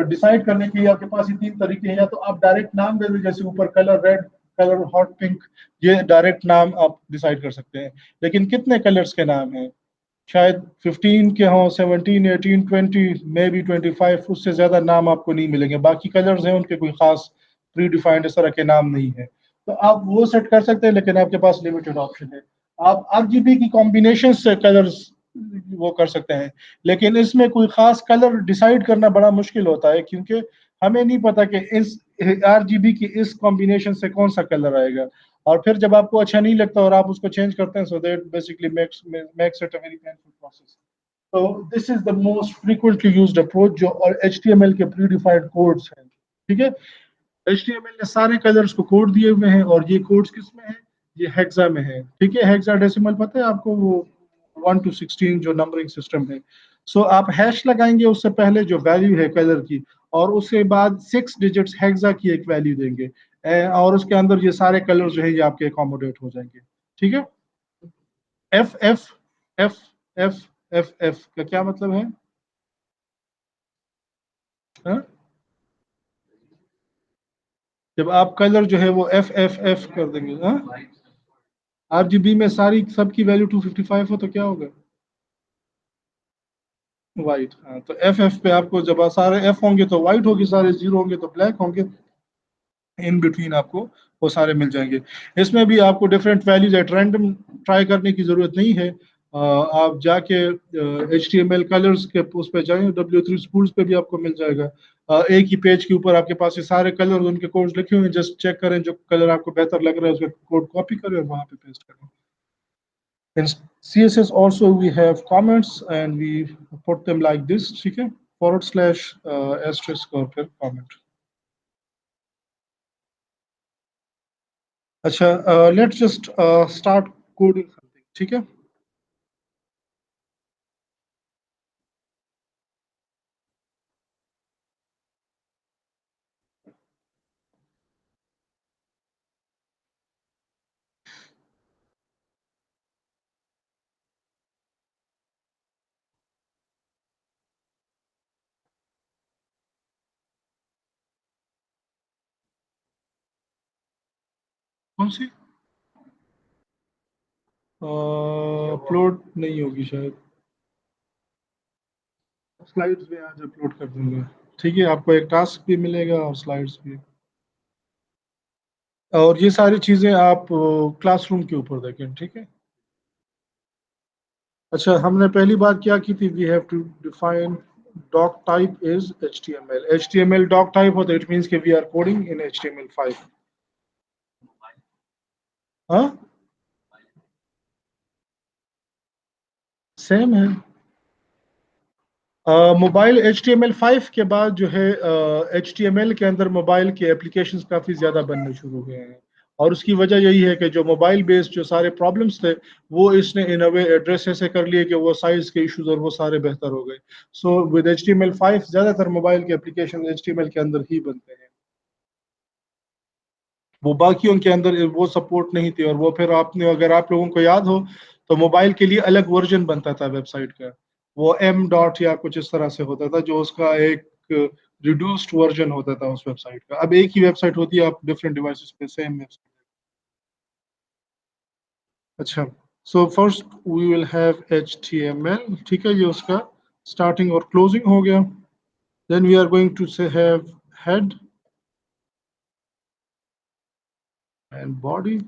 A: डिसाइड करने के लिए आपके पास ये 3 तरीके हैं। या तो आप डायरेक्ट नाम दे दें, जैसे ऊपर colour red, colour hot pink, ये डायरेक्ट नाम आप डिसाइड कर सकते हैं। लेकिन कितने कलर्स के नाम हैं? शायद 15 के हों, 17, 18, 20, मे बी 25, उससे ज्यादा नाम आपको नहीं मिलेंगे। बाकी कलर्स हैं उनके कोई खास प्री डिफाइंड इस तरह के नाम नहीं है। तो आप वो सेट कर सकते हैं, लेकिन आपके पास लिमिटेड ऑप्शन है। आप आरजीबी की कॉम्बिनेशन से कलर्स वो कर सकते हैं। लेकिन इसमें कोई खास कलर डिसाइड करना बड़ा मुश्किल होता है, क्योंकि हमें नहीं पता कि इस आरजीबी की इस कॉम्बिनेशन से कौन सा कलर आएगा, और फिर जब आपको अच्छा नहीं लगता और आप उसको चेंज करते हैं, so that basically makes it a very painful process. तो this is the most frequently used approach, जो और एचटीएमएल के प्री डिफाइंड कोड्स हैं। ठीक है, एचटीएमएल ने सारे कलर्स को कोड दिए हुए हैं, और ये कोड्स किस में है? ये हेक्सा में है। ठीक है, हेक्सा डेसिमल पता है आपको, वो 1 to 16 जो नंबरिंग सिस्टम है। सो आप हैश लगाएंगे उससे पहले जो वैल्यू है कलर की, और उसके बाद 6 डिजिट्स हेक्सा की एक वैल्यू देंगे, और उसके अंदर ये सारे कलर जो है ये आपके अकोमोडेट हो जाएंगे। ठीक है। F F F F F F का क्या मतलब है? हाँ? जब आप कलर जो है वो एफ एफ एफ कर देंगे, हाँ, आरजीबी में सारी सबकी वैल्यू 255 हो तो क्या होगा? वाइट। हाँ, तो एफ एफ पे आपको जब सारे एफ होंगे तो वाइट होगी, सारे जीरो होंगे तो ब्लैक होंगे, इन बिटवीन आपको वो सारे मिल जाएंगे। इसमें भी आपको different values at random try करने की जरूरत नहीं है। आप जाके H T M L colours के उस पे जाएं, W3 स्कूल्स पे भी आपको मिल जाएगा। एक ही पेज के ऊपर आपके पास ये सारे कलर उनके कोड्स लिखे हुए हैं, जस्ट चेक करें, जो कलर आपको बेहतर लग रहा है उसका कोड कॉपी करें और वहां पे पेस्ट करें। In CSS also we have comments and we put them like this, ठीक है, / asterisk और फिर comment. अच्छा, let's just start coding something, ठीक है। कौन सी? अपलोड नहीं होगी शायद, स्लाइड्स में आज अपलोड कर दूंगा। ठीक है, आपको एक टास्क भी मिलेगा और स्लाइड्स भी, और ये सारी चीजें आप क्लासरूम के ऊपर देखें, ठीक है। अच्छा, हमने पहली बात क्या की थी? We have to define doc type is HTML. HTML doc type होता है, it means कि we are coding in HTML5। हाँ, सेम है। मोबाइल HTML5 के बाद जो है HTML के अंदर मोबाइल के एप्लीकेशंस काफ़ी ज़्यादा बनने शुरू हुए हैं, और उसकी वजह यही है कि जो मोबाइल बेस्ड जो सारे प्रॉब्लम्स थे, वो इसने इन अ वे एड्रेस ऐसे कर लिए कि वो साइज के इश्यूज और वो सारे बेहतर हो गए। सो विद HTML5 ज़्यादातर मोबाइल के एप्लीकेशन HTML के अंदर ही बनते हैं। वो बाकियों के अंदर वो सपोर्ट नहीं थी, और वो फिर आपने, अगर आप लोगों को याद हो, तो मोबाइल के लिए अलग वर्जन बनता था वेबसाइट का, वो एम डॉट या कुछ इस तरह से होता था, जो उसका एक रिड्यूस्ड वर्जन होता था उस वेबसाइट का। अब एक ही वेबसाइट होती है, आप डिफरेंट डिवाइसेस पे सेम वेबसाइट। अच्छा, so first we will have HTML, ठीक है, ये उसका स्टार्टिंग और क्लोजिंग हो गया। Then we are going to say have head and body.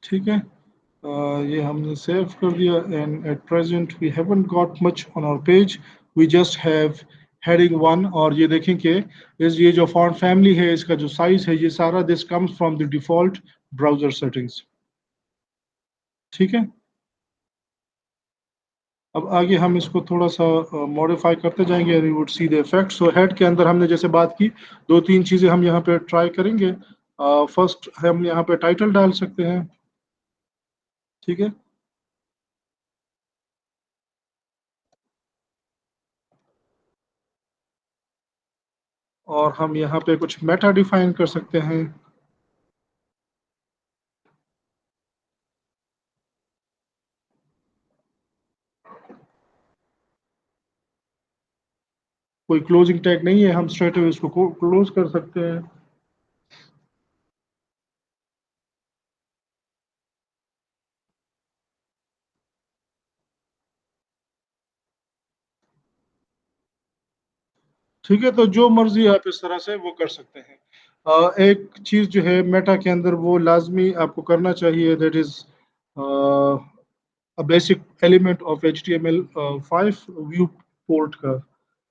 A: ठीक है, ये हमने सेव कर दिया, and at present we haven't got much on our page, we just have heading 1, और ये देखें कि इस ये जो फॉन्ट फैमिली है, इसका जो साइज है, ये सारा this comes from the default browser settings. ठीक है, अब आगे हम इसको थोड़ा सा मॉडिफाई करते जाएंगे, and you would see the effect. So head के अंदर हमने जैसे बात की, दो तीन चीजें हम यहाँ पे ट्राई करेंगे। फर्स्ट हम यहाँ पे टाइटल डाल सकते हैं, ठीक है, और हम यहाँ पे कुछ मेटा डिफाइन कर सकते हैं। कोई क्लोजिंग टैग नहीं है, हम स्ट्रेट अवे इसको क्लोज कर सकते हैं। ठीक है, तो जो मर्जी आप इस तरह से वो कर सकते हैं। एक चीज जो है मेटा के अंदर वो लाजमी आपको करना चाहिए, that is a basic element of HTML5 view port का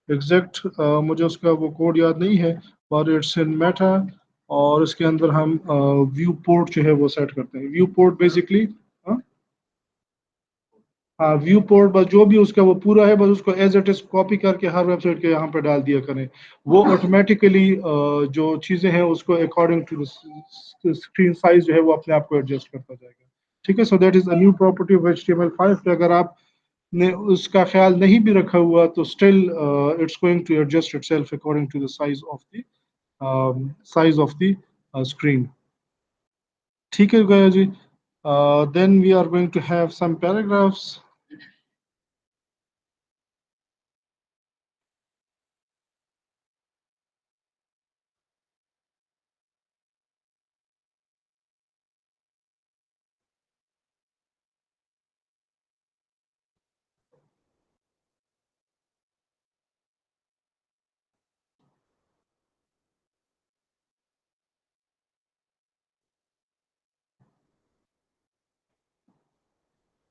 A: एग्जैक्ट मुझे उसका वो कोड याद नहीं है, और इट्स इन मेटा। और इसके अंदर हम व्यू पोर्ट जो है वो सेट करते हैं। व्यू पोर्ट बेसिकली, हाँ व्यू पोर्ट, बस जो भी उसका वो पूरा है बस उसको एज इट इज कॉपी करके हर वेबसाइट के यहाँ पे डाल दिया करें। वो ऑटोमेटिकली जो चीज़ें हैं उसको अकॉर्डिंग टू स्क्रीन साइज जो है वो अपने आप को एडजस्ट करता जाएगा। ठीक है, so that is a new property of HTML5। अगर आपने उसका ख्याल नहीं भी रखा हुआ तो still it's going to adjust itself according to the size of the screen. ठीक है गया जी। Then we are going to have some paragraphs.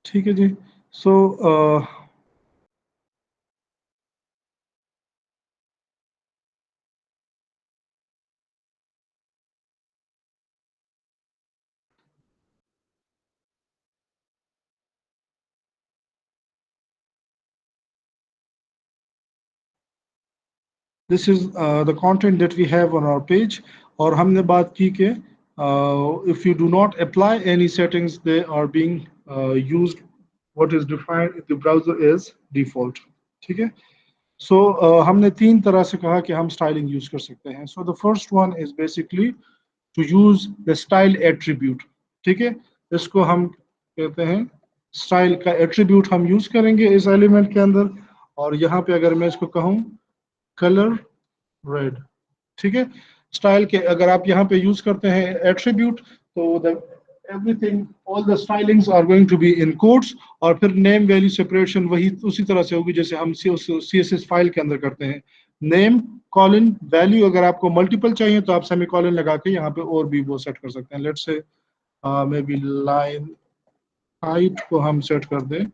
A: ठीक है जी। So this is the content that we have on our page. और हमने बात की कि if you do not apply any settings they are being used, what is defined in the browser is default. ठीक है, सो हमने तीन तरह से कहा कि हम स्टाइलिंग यूज कर सकते हैं। So the first one is basically to use the style attribute. ठीक है, इसको हम कहते हैं स्टाइल का एट्रीब्यूट हम यूज करेंगे इस एलिमेंट के अंदर। और यहाँ पे अगर मैं इसको कहूँ कलर रेड, ठीक है, स्टाइल के अगर आप यहाँ पे यूज करते हैं एट्रीब्यूट तो the everything all the stylings are going to be in quotes. और फिर नेम वैल्यू सेपरेशन वही उसी तरह से होगी जैसे हम CSS फाइल के अंदर करते हैं। नेम कॉलन वैल्यू, अगर आपको मल्टीपल चाहिए तो आप सेमी कॉलन लगा के यहाँ पे और भी वो सेट कर सकते हैं। Let's say may be line height को हम सेट कर दें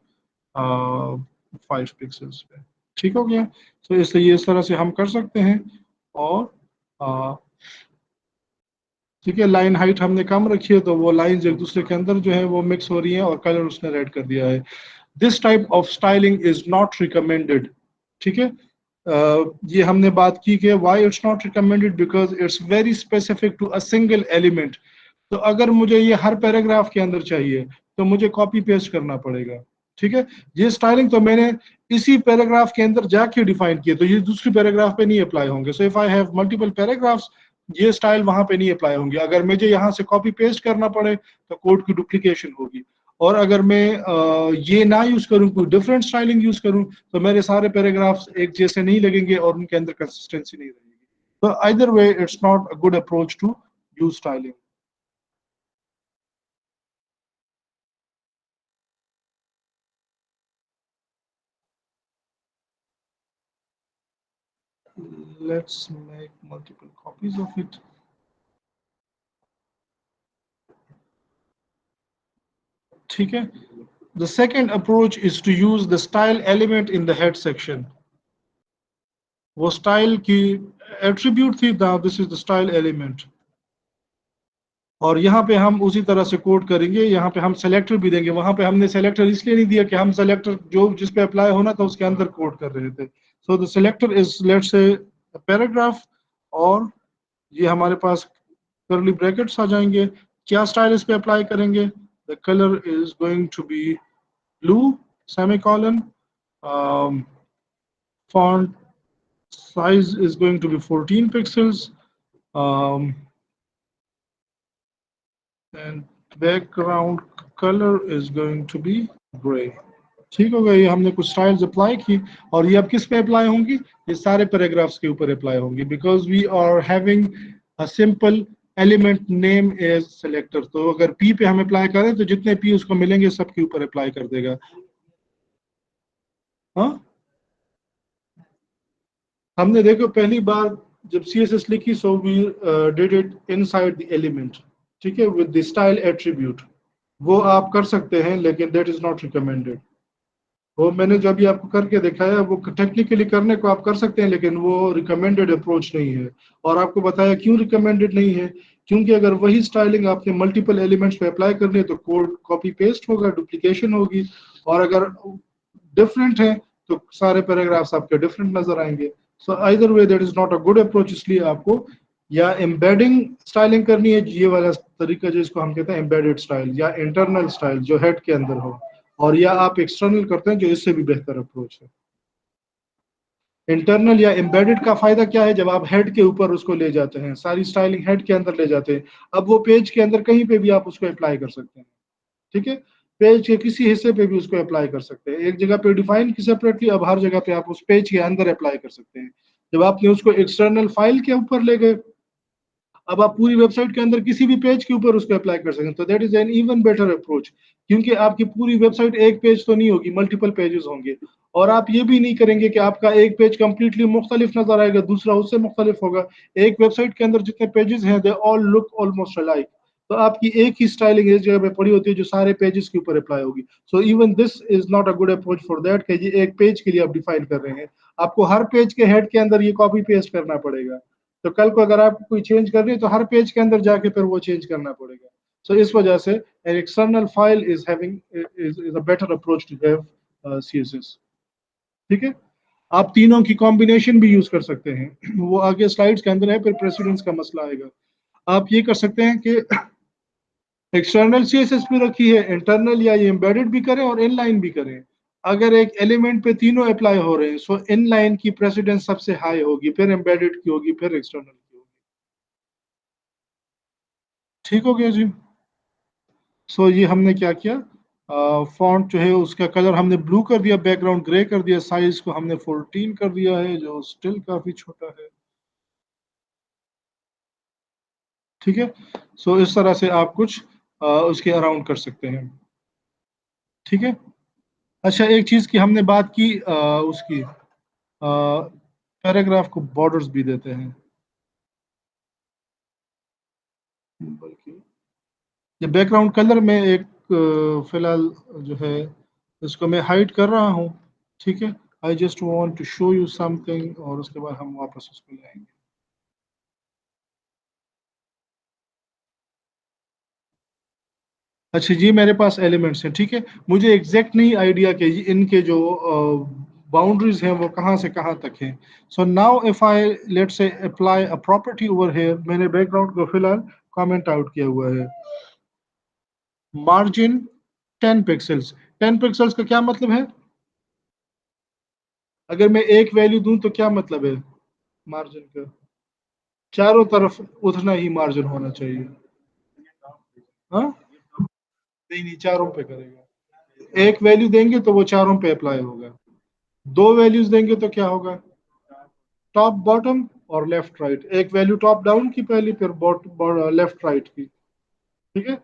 A: 5 पिक्सल्स पे। ठीक हो गया, तो इसलिए इस तरह से हम कर सकते हैं। और ठीक है, लाइन हाइट हमने कम रखी है तो वो लाइंस एक दूसरे के अंदर जो है वो मिक्स हो रही हैं और कलर उसने रेड कर दिया है। This type of styling is not recommended. ठीक है, ये हमने बात की कि why it's not recommended, because it's very specific to a single element. तो अगर मुझे ये हर पैराग्राफ के अंदर चाहिए तो मुझे कॉपी पेस्ट करना पड़ेगा। ठीक है, ये स्टाइलिंग तो मैंने इसी पैराग्राफ के अंदर जाके डिफाइन किए तो ये दूसरी पैराग्राफ पे नहीं अप्लाई होंगे। So if I have multiple paragraphs, ये स्टाइल वहां पे नहीं अप्लाई होंगे। अगर मुझे यहाँ से कॉपी पेस्ट करना पड़े तो कोड की डुप्लीकेशन होगी। और अगर मैं ये ना यूज करूँ, कोई डिफरेंट स्टाइलिंग यूज करूँ, तो मेरे सारे पैराग्राफ्स एक जैसे नहीं लगेंगे और उनके अंदर कंसिस्टेंसी नहीं रहेगी। तो either way it's not a good approach to use styling. Let's make multiple copies of it. ठीक है, the second approach is to use the style element in the head section. वो स्टाइल की attribute थी, now this is the style element। और यहाँ पे हम उसी तरह से कोड करेंगे, यहाँ पे हम सेलेक्टर भी देंगे। वहां पे हमने सेलेक्टर इसलिए नहीं दिया कि हम सेलेक्टर जो जिस पे अप्लाई होना था उसके अंदर कोड कर रहे थे। So the selector is let's say paragraph. और ये हमारे पास करली ब्रैकेट्स आ जाएंगे। क्या स्टाइल इस पे अप्लाई करेंगे? The colour is going to be blue semicolon. font size is going to be 14 pixels, um, and background color is going to be gray। ठीक हो गया, ये हमने कुछ स्टाइल्स अप्लाई की। और ये अब किस पे अप्लाई होंगी? ये सारे पैराग्राफ्स के ऊपर अप्लाई होंगी, because we are having a simple element name as selector. तो अगर पी पे हम अप्लाई करें तो जितने पी उसको मिलेंगे सबके ऊपर अप्लाई कर देगा। हाँ हमने देखो पहली बार जब CSS लिखी, so we did it inside the element, ठीक है, विद द स्टाइल एट्रीब्यूट। वो आप कर सकते हैं लेकिन दैट इज नॉट रिकमेंडेड। वो मैंने जो अभी आपको करके दिखाया वो टेक्निकली करने को आप कर सकते हैं लेकिन वो रिकमेंडेड अप्रोच नहीं है। और आपको बताया क्यों रिकमेंडेड नहीं है, क्योंकि अगर वही स्टाइलिंग आपने मल्टीपल एलिमेंट्स पे अप्लाई करनी है तो कोड कॉपी पेस्ट होगा, डुप्लीकेशन होगी। और अगर डिफरेंट है तो सारे पैराग्राफ्स आपके डिफरेंट नजर आएंगे। So either way that is not a good approach. इसलिए आपको या एम्बेडिंग स्टाइलिंग करनी है, ये वाला तरीका जिसको हम कहते हैं एम्बेडेड स्टाइल, या इंटरनल स्टाइल जो हेड के अंदर हो, और या आप एक्सटर्नल करते हैं जो इससे भी बेहतर अप्रोच है। इंटरनल या एम्बेडेड का फायदा क्या है, जब आप हेड के ऊपर उसको ले जाते हैं, सारी स्टाइलिंग हेड के अंदर ले जाते हैं, अब वो पेज के अंदर कहीं पे भी आप उसको अप्लाई कर सकते हैं। ठीक है, पेज के किसी हिस्से पे भी उसको अप्लाई कर सकते हैं, एक जगह पे डिफाइन की सेपरेटली, अब हर जगह पे आप उस पेज के अंदर अप्लाई कर सकते हैं। जब आपने उसको एक्सटर्नल फाइल के ऊपर ले गए, अब आप पूरी वेबसाइट के अंदर किसी भी पेज के ऊपर उसको अप्लाई कर सकते हैं, तो that is an even better approach. क्योंकि आपकी पूरी वेबसाइट एक पेज तो नहीं होगी, मल्टीपल पेजेस होंगे। और आप ये भी नहीं करेंगे कि आपका एक पेज कंप्लीटली मुख्तलिफ नजर आएगा, दूसरा उससे मुख्तलिफ होगा। एक वेबसाइट के अंदर जितने पेजेस हैं they all look almost alike. तो आपकी एक ही स्टाइलिंग इस जगह पे पड़ी होती है जो सारे पेजेस के ऊपर अप्लाई होगी। So even this is not a good approach for that, कि ये एक पेज के लिए आप डिफाइन कर रहे हैं, आपको हर पेज के हेड के अंदर ये कॉपी पेस्ट करना पड़ेगा। तो कल को अगर आपको कोई चेंज करनी है तो हर पेज के अंदर जाके फिर वो चेंज करना पड़ेगा। सो इस वजह से an external file is having is a better approach to have CSS। ठीक है, आप तीनों की कॉम्बिनेशन भी यूज कर सकते हैं। वो आगे स्लाइड्स के अंदर है, फिर प्रेसिडेंस का मसला आएगा। आप ये कर सकते हैं कि एक्सटर्नल CSS भी रखी है, इंटरनल या ये एम्बेडेड भी करें और इनलाइन भी करें। अगर एक एलिमेंट पे तीनों अप्लाई हो रहे हैं, सो इनलाइन की प्रेसिडेंस सबसे हाई होगी, फिर एम्बेडेड की होगी, फिर एक्सटर्नल की होगी। ठीक हो गया जी। सो ये हमने क्या किया, फॉन्ट जो है उसका कलर हमने ब्लू कर दिया, बैकग्राउंड ग्रे कर दिया, साइज को हमने 14 कर दिया है जो स्टिल काफी छोटा है। ठीक है, सो इस तरह से आप कुछ उसके अराउंड कर सकते हैं। ठीक है, अच्छा एक चीज की हमने बात की, उसकी पैराग्राफ को बॉर्डर्स भी देते हैं, बल्कि ये बैकग्राउंड कलर में एक फिलहाल जो है इसको मैं हाइड कर रहा हूँ। ठीक है, I just want to show you something और उसके बाद हम वापस उसको ले आएंगे। अच्छा जी, मेरे पास एलिमेंट्स हैं, ठीक है, मुझे एग्जैक्ट नहीं आइडिया कि इनके जो बाउंड्रीज हैं वो कहाँ से कहाँ तक हैं। So now if I let say apply a property over here, मैंने बैकग्राउंड को फिलहाल कमेंट आउट किया हुआ है। मार्जिन 10 पिक्सल्स, 10 पिक्सल्स का क्या मतलब है, अगर मैं एक वैल्यू दूं तो क्या मतलब है मार्जिन का, चारों तरफ उतना ही मार्जिन होना चाहिए। हाँ, नहीं नहीं, चारों पे करेगा। एक वैल्यू देंगे तो वो चारों पे अप्लाई होगा, दो वैल्यूज देंगे तो क्या होगा, टॉप बॉटम और लेफ्ट राइट। एक वैल्यू टॉप डाउन की पहली, फिर लेफ्ट राइट की। ठीक है,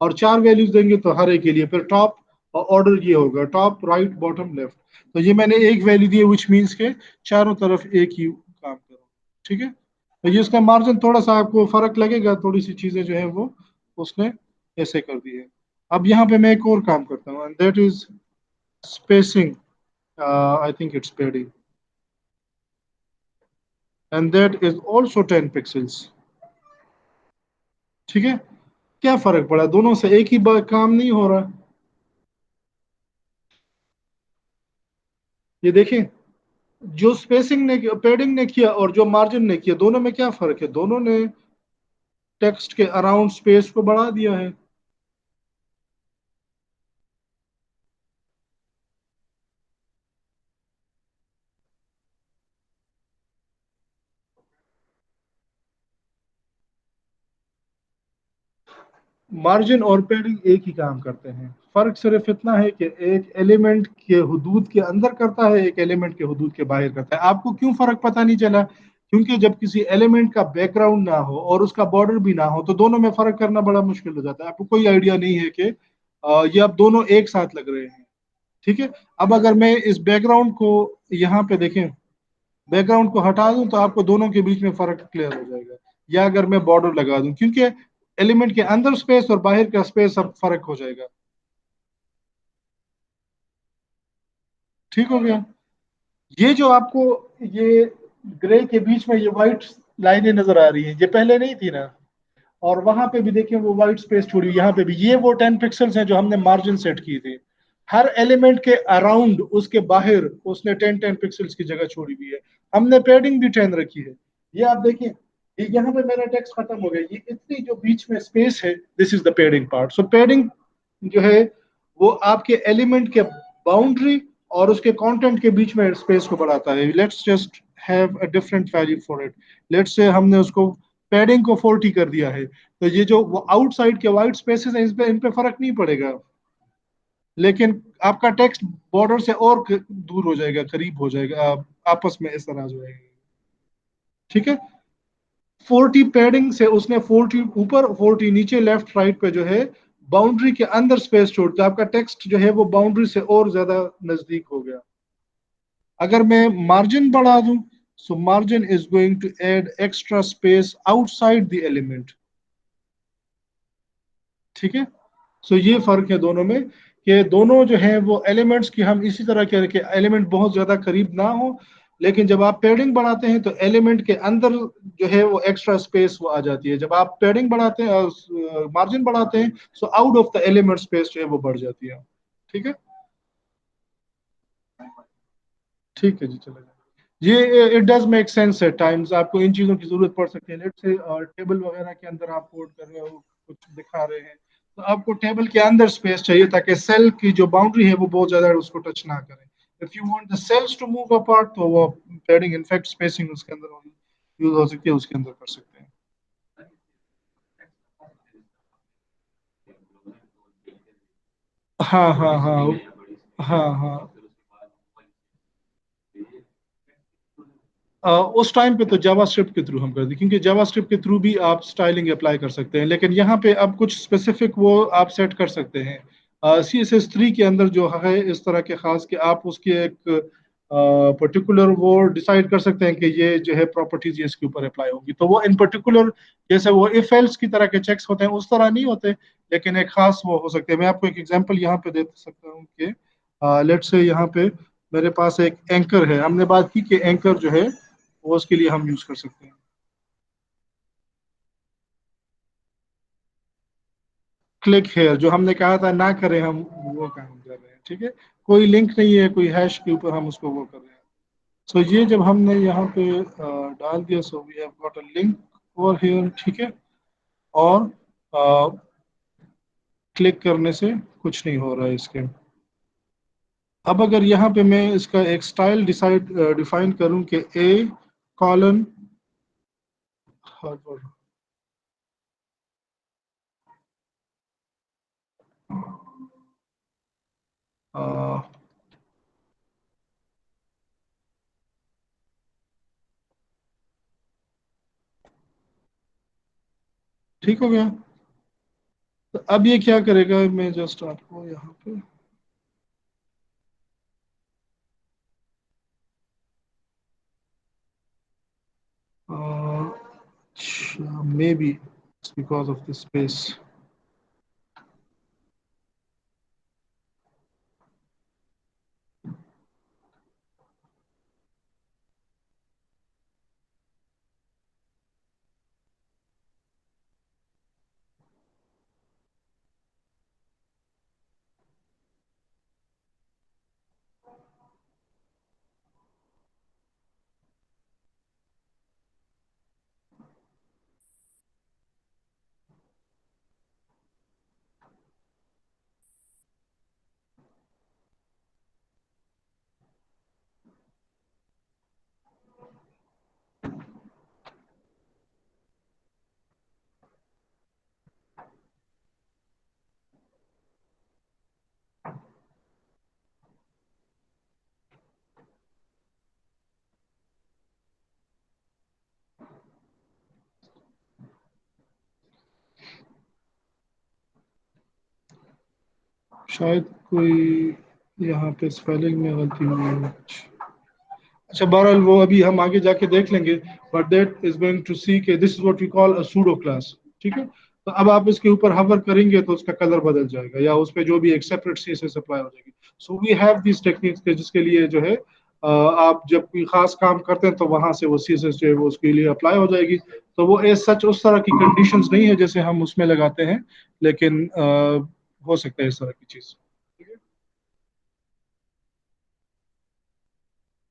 A: और चार वैल्यूज देंगे तो हर एक के लिए फिर टॉप, और ऑर्डर ये होगा टॉप राइट बॉटम लेफ्ट। तो ये मैंने एक वैल्यू दी है विच मीन्स के चारों तरफ एक ही काम करो। ठीक है, तो ये इसका मार्जिन थोड़ा सा आपको फर्क लगेगा, थोड़ी सी चीजें जो है वो उसने ऐसे कर दी है। अब यहाँ पे मैं एक और काम करता हूँ, and that is spacing. I think it's पेडिंग, and that is also 10 pixels. ठीक है, क्या फर्क पड़ा, दोनों से एक ही काम नहीं हो रहा। ये देखें, जो स्पेसिंग ने पेडिंग ने किया और जो मार्जिन ने किया, दोनों में क्या फर्क है, दोनों ने टेक्स्ट के अराउंड स्पेस को बढ़ा दिया है। मार्जिन और पेडिंग एक ही काम करते हैं, फर्क सिर्फ इतना है कि एक एलिमेंट के हुदूद के अंदर करता है, एक एलिमेंट के हुदूद के बाहर करता है। आपको क्यों फर्क पता नहीं चला, क्योंकि जब किसी एलिमेंट का बैकग्राउंड ना हो और उसका बॉर्डर भी ना हो तो दोनों में फर्क करना बड़ा मुश्किल हो जाता है, आपको कोई आइडिया नहीं है कि ये अब दोनों एक साथ लग रहे हैं। ठीक है, अब अगर मैं इस बैकग्राउंड को यहाँ पे देखें, बैकग्राउंड को हटा दूं तो आपको दोनों के बीच में फर्क क्लियर हो जाएगा। या अगर मैं बॉर्डर लगा दूं, क्योंकि एलिमेंट के अंदर स्पेस और बाहर का स्पेस अब फर्क हो जाएगा। ठीक हो गया। ये जो आपको ये ग्रे के बीच में ये व्हाइट लाइनें नजर आ रही हैं, ये पहले नहीं थी ना। और वहां पे भी देखिए वो व्हाइट स्पेस छोड़ी हुई, यहाँ पे भी ये वो 10 पिक्सल्स हैं जो हमने मार्जिन सेट की थी। हर एलिमेंट के अराउंड उसके बाहर उसने 10 10 पिक्सल्स की जगह छोड़ी हुई है। हमने पैडिंग भी 10 रखी है। ये आप देखिए, ये यहाँ पे मेरा टेक्स्ट खत्म हो गया, ये इतनी जो बीच में स्पेस है, this is the padding part. So padding जो है वो आपके एलिमेंट के बाउंड्री और उसके कंटेंट के बीच में स्पेस को बढ़ाता है। Let's just have a different value for it. Let's say हमने उसको पैडिंग को 40 कर दिया है, तो ये जो आउटसाइड के वाइट स्पेसेस हैं इस पे फर्क नहीं पड़ेगा, लेकिन आपका टेक्स्ट बॉर्डर से और दूर हो जाएगा, करीब हो जाएगा, आपस में इस तरह जो है। ठीक है। 40 पैडिंग से उसने 40 ऊपर 40 नीचे लेफ्ट राइट पे जो है बाउंड्री के अंदर स्पेस छोड़ता है, आपका टेक्स्ट जो है वो बाउंड्री से और ज्यादा नजदीक हो गया। अगर मैं मार्जिन बढ़ा दूं, so margin is going to add extra space outside the element. ठीक है। सो ये फर्क है दोनों में, कि दोनों जो है वो एलिमेंट्स की हम इसी तरह के रखें, एलिमेंट बहुत ज्यादा करीब ना हो, लेकिन जब आप पैडिंग बढ़ाते हैं तो एलिमेंट के अंदर जो है वो एक्स्ट्रा स्पेस वो आ जाती है। जब आप पैडिंग बढ़ाते हैं, मार्जिन बढ़ाते हैं, so out of the element space जो है वो बढ़ जाती है। ठीक है। ठीक है जी, चलेगा। ये it does make sense at times, आपको इन चीजों की जरूरत पड़ सकती है। लेट से टेबल वगैरह के अंदर आप कोड कर रहे हो, कुछ दिखा रहे हैं, तो आपको टेबल के अंदर स्पेस चाहिए ताकि सेल की जो बाउंड्री है वो बहुत ज्यादा उसको टच ना करे। If you want the cells to move apart, तो वो पैडिंग इनफैक्ट स्पेसिंग उसके अंदर यूज हो सकती है, उसके अंदर कर सकते हैं। हाँ हाँ हाँ। हाँ हाँ। उस टाइम पे तो जावास्क्रिप्ट के थ्रू हम करते, क्योंकि जावास्क्रिप्ट के थ्रू भी आप स्टाइलिंग अप्लाई कर सकते हैं, लेकिन यहाँ पे अब कुछ स्पेसिफिक वो आप सेट कर सकते हैं। CSS3 के अंदर जो है इस तरह के खास कि आप उसकी एक पर्टिकुलर वो डिसाइड कर सकते हैं कि ये जो है प्रॉपर्टीज ये इसके ऊपर अप्लाई होगी, तो वो इन पर्टिकुलर, जैसे वो इफ एल्स की तरह के चेक्स होते हैं उस तरह नहीं होते, लेकिन एक खास वो हो सकते हैं। मैं आपको एक एग्जांपल यहाँ पे दे सकता हूँ कि लेट्स से यहाँ पे मेरे पास एक एंकर है, हमने बात की कि एंकर जो है वो उसके लिए हम यूज कर सकते हैं। क्लिक हेयर जो हमने कहा था ना करें, हम वो काम कर रहे हैं। ठीक है। कोई लिंक नहीं है, कोई हैश के ऊपर हम उसको वो कर रहे हैं। सो ये जब हमने यहाँ पे डाल दिया, so we have got a link over here. ठीक है। और क्लिक करने से कुछ नहीं हो रहा है इसके। अब अगर यहाँ पे मैं इसका एक स्टाइल डिफाइन करूं कि ए कॉलन, ठीक हो गया। तो अब ये क्या करेगा, मैं जस्ट आपको यहाँ पे may be because of the space. शायद कोई यहाँ पे स्पेलिंग में गलती हुई है कुछ। अच्छा, बहरहाल वो अभी हम आगे जाके देख लेंगे, but that is going to see के this is what we call a pseudo class. ठीक है, तो अब आप इसके ऊपर हवर करेंगे तो उसका कलर बदल जाएगा, या उस पे जो भी एक सेपरेट सीएसएस अप्लाई हो जाएगी। So we have this techniques के जिसके लिए जो है आप जब कोई खास काम करते हैं तो वहां से वो सीएसएस जो है वो उसके लिए अप्लाई हो जाएगी। तो वो एज सच उस तरह की कंडीशंस नहीं है जैसे हम उसमें लगाते हैं, लेकिन हो सकता है इस तरह की चीज।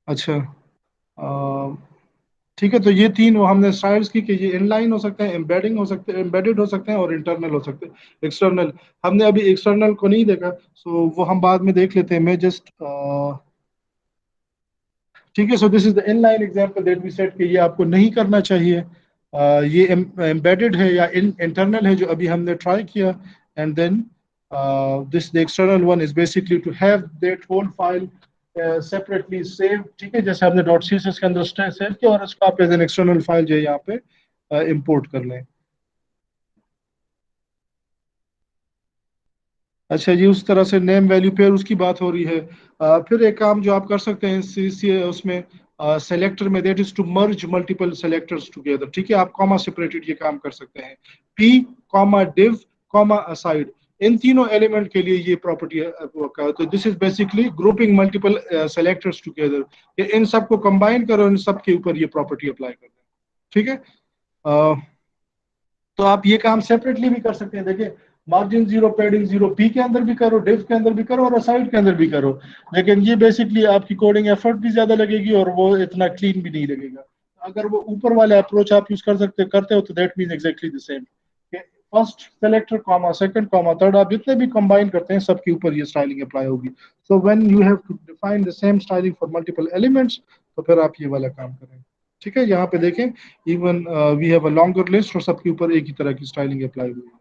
A: अच्छा, अ, ठीक है, तो ये तीन वो हमने स्टाइल्स की कि ये इनलाइन हो सकते हैं, एम्बेडिंग हो सकते हैं, एम्बेडेड हो सकते हैं, और इंटरनल हो सकते हैं। एक्सटर्नल हमने अभी एक्सटर्नल को नहीं देखा, सो वो हम बाद में देख लेते हैं। मैं जस्ट ठीक है, so this is the inline example that we said कि ये आपको नहीं करना चाहिए। ये एम्बेडेड है या इंटरनल है जो अभी हमने ट्राई किया। And then this the external one is basically to have that whole file separately save. ठीक है, जैसे हमने डॉट सीएसएस के अंदर सेव किया, और इसको आप एज एन एक्सटर्नल फाइल जो है यहाँ पे इंपोर्ट कर लें। अच्छा जी, उस तरह से नेम वैल्यू पेयर उसकी बात हो रही है। फिर एक काम जो आप कर सकते हैं सी सी उसमें सेलेक्टर में, that is to merge multiple selectors together. ठीक है, आप कॉमा सेपरेटेड ये काम कर सकते हैं। P comma div comma aside, इन तीनों एलिमेंट के लिए ये प्रॉपर्टी है। तो this is basically grouping multiple selectors together. इन सबको कंबाइन करो, इन सब के ऊपर ये प्रॉपर्टी अप्लाई कर दें। ठीक है, अ, तो आप ये काम सेपरेटली भी कर सकते हैं। देखिए, margin zero, padding zero, P के अंदर भी करो, डिफ के अंदर भी करो, और असाइड के अंदर भी करो। लेकिन ये बेसिकली आपकी कोडिंग एफर्ट भी ज्यादा लगेगी और वो इतना क्लीन भी नहीं लगेगा। अगर वो ऊपर वाला अप्रोच आप यूज करते हो तो that mean exactly the same. First selector comma second comma third, आप जितने भी कंबाइन करते हैं सबके ऊपर ये स्टाइलिंग अप्लाई होगी। So when you have to define the same styling for multiple elements, तो फिर आप ये वाला काम करें। ठीक है, यहाँ पे देखें, even we have a longer list और सबके ऊपर एक ही तरह की स्टाइलिंग अप्लाई हुई है।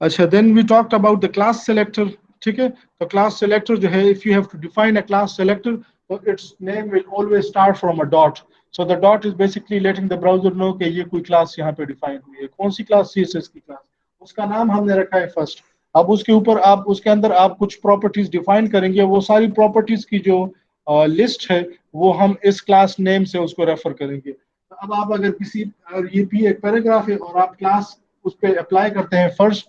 A: अच्छा, then we talked about the class selector. ठीक है, तो क्लास सेलेक्टर जो है, if you have to define a class selector, तो it's name will always start from a dot. So the dot is basically letting the browser know कि ये कोई class यहाँ पे डिफाइन हुई है। कौन सी क्लास? सीएसएस की क्लास। उसका नाम हमने रखा है फर्स्ट। अब उसके ऊपर आप उसके अंदर आप कुछ प्रॉपर्टीज डिफाइन करेंगे, वो सारी प्रॉपर्टीज की जो लिस्ट है वो हम इस क्लास नेम से उसको रेफर करेंगे। तो अब आप अगर किसी, और ये भी एक पैराग्राफ है और आप क्लास उस पर अप्लाई करते हैं फर्स्ट,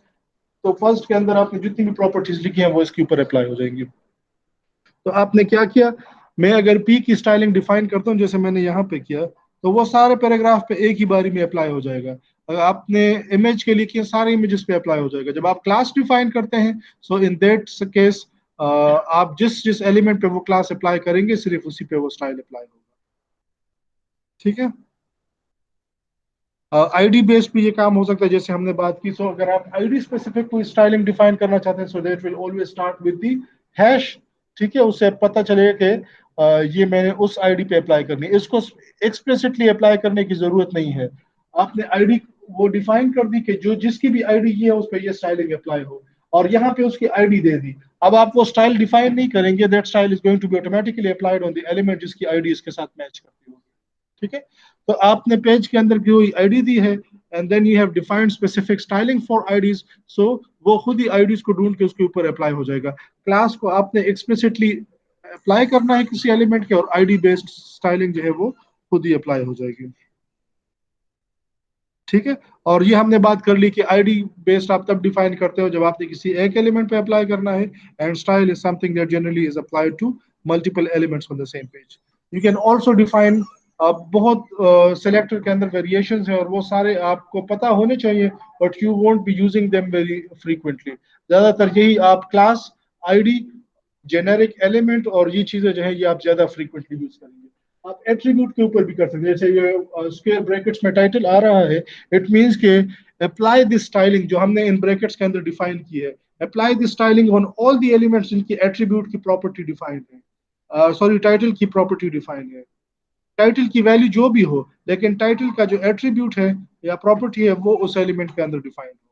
A: तो फर्स्ट के अंदर आपने जितनी भी प्रॉपर्टीज लिखी हैं वो इसके ऊपर अप्लाई हो जाएंगी। तो आपने क्या किया, मैं अगर पी की स्टाइलिंग डिफाइन करता हूँ जैसे मैंने यहाँ पे किया, तो वो सारे पैराग्राफ पे एक ही बारी में अप्लाई हो जाएगा। अगर आपने इमेज के लिए किया, सारे इमेजेस पे अप्लाई हो जाएगा। जब आप क्लास डिफाइन करते हैं, सो इन दैट केस आप जिस जिस एलिमेंट पे वो क्लास अप्लाई करेंगे, सिर्फ उसी पे वो स्टाइल अप्लाई होगा। ठीक है, आईडी बेस्ड भी ये काम हो सकता है जैसे हमने बात की। सो अगर आप आईडी स्पेसिफिक कोई स्टाइलिंग डिफाइन करना चाहते हैं, so that will always start with the hash. ठीक है, उससे पता चलेगा कि ये मैंने उस आईडी पे अप्लाई करनी है। इसको एक्सप्लिसिटली अप्लाई करने की जरूरत नहीं है। आपने आईडी वो डिफाइन कर दी कि जो जिसकी भी आईडी ये है उस पर ये स्टाइलिंग अप्लाई हो, और यहाँ पे उसकी आईडी दे दी। अब आप वो स्टाइल डिफाइन नहीं करेंगे, that style is going to be automatically applied on the element जिसकी आईडी इसके साथ मैच करती होगी। ठीक है, तो आपने पेज के अंदर कोई आईडी दी है, and then you have defined specific styling for IDs. सो वो खुद ही आईडीज को ढूंढ के उसके ऊपर अप्लाई हो जाएगा। क्लास को आपने एक्सप्लिसिटली अप्लाई करना है किसी एलिमेंट के, और आईडी बेस्ड स्टाइलिंग जो है वो खुद ही अप्लाई हो जाएगी। ठीक है, और ये हमने बात कर ली कि आईडी बेस्ड आप तब डिफाइन करते हो जब आपने किसी एक एलिमेंट पे अप्लाई करना है, and style is something that generally is applied to multiple elements on the same page. You can also define, बहुत सेलेक्टर के अंदर वेरिएशंस है और वो सारे आपको पता होने चाहिए, but you won't be using them very frequently. ज्यादातर यही आप क्लास, आईडी, जेनेरिक एलिमेंट और ये चीजें जो है ये आप ज्यादा फ्रीक्वेंटली यूज करेंगे। आप एट्रीब्यूट के ऊपर भी कर सकते हैं, जैसे ये स्क्वायर ब्रैकेट्स में टाइटल आ रहा है, इट मींस के अप्लाई दिस स्टाइलिंग जो हमने इन ब्रैकेट्स के अंदर डिफाइन की है, apply this styling on all the elements जिनकी एट्रीब्यूट की प्रॉपर्टी डिफाइंड है, सॉरी टाइटल की प्रॉपर्टी डिफाइंड है। टाइटल की वैल्यू जो भी हो, लेकिन टाइटल का जो एट्रीब्यूट है या प्रॉपर्टी है वो उस एलिमेंट के अंदर डिफाइंड हो।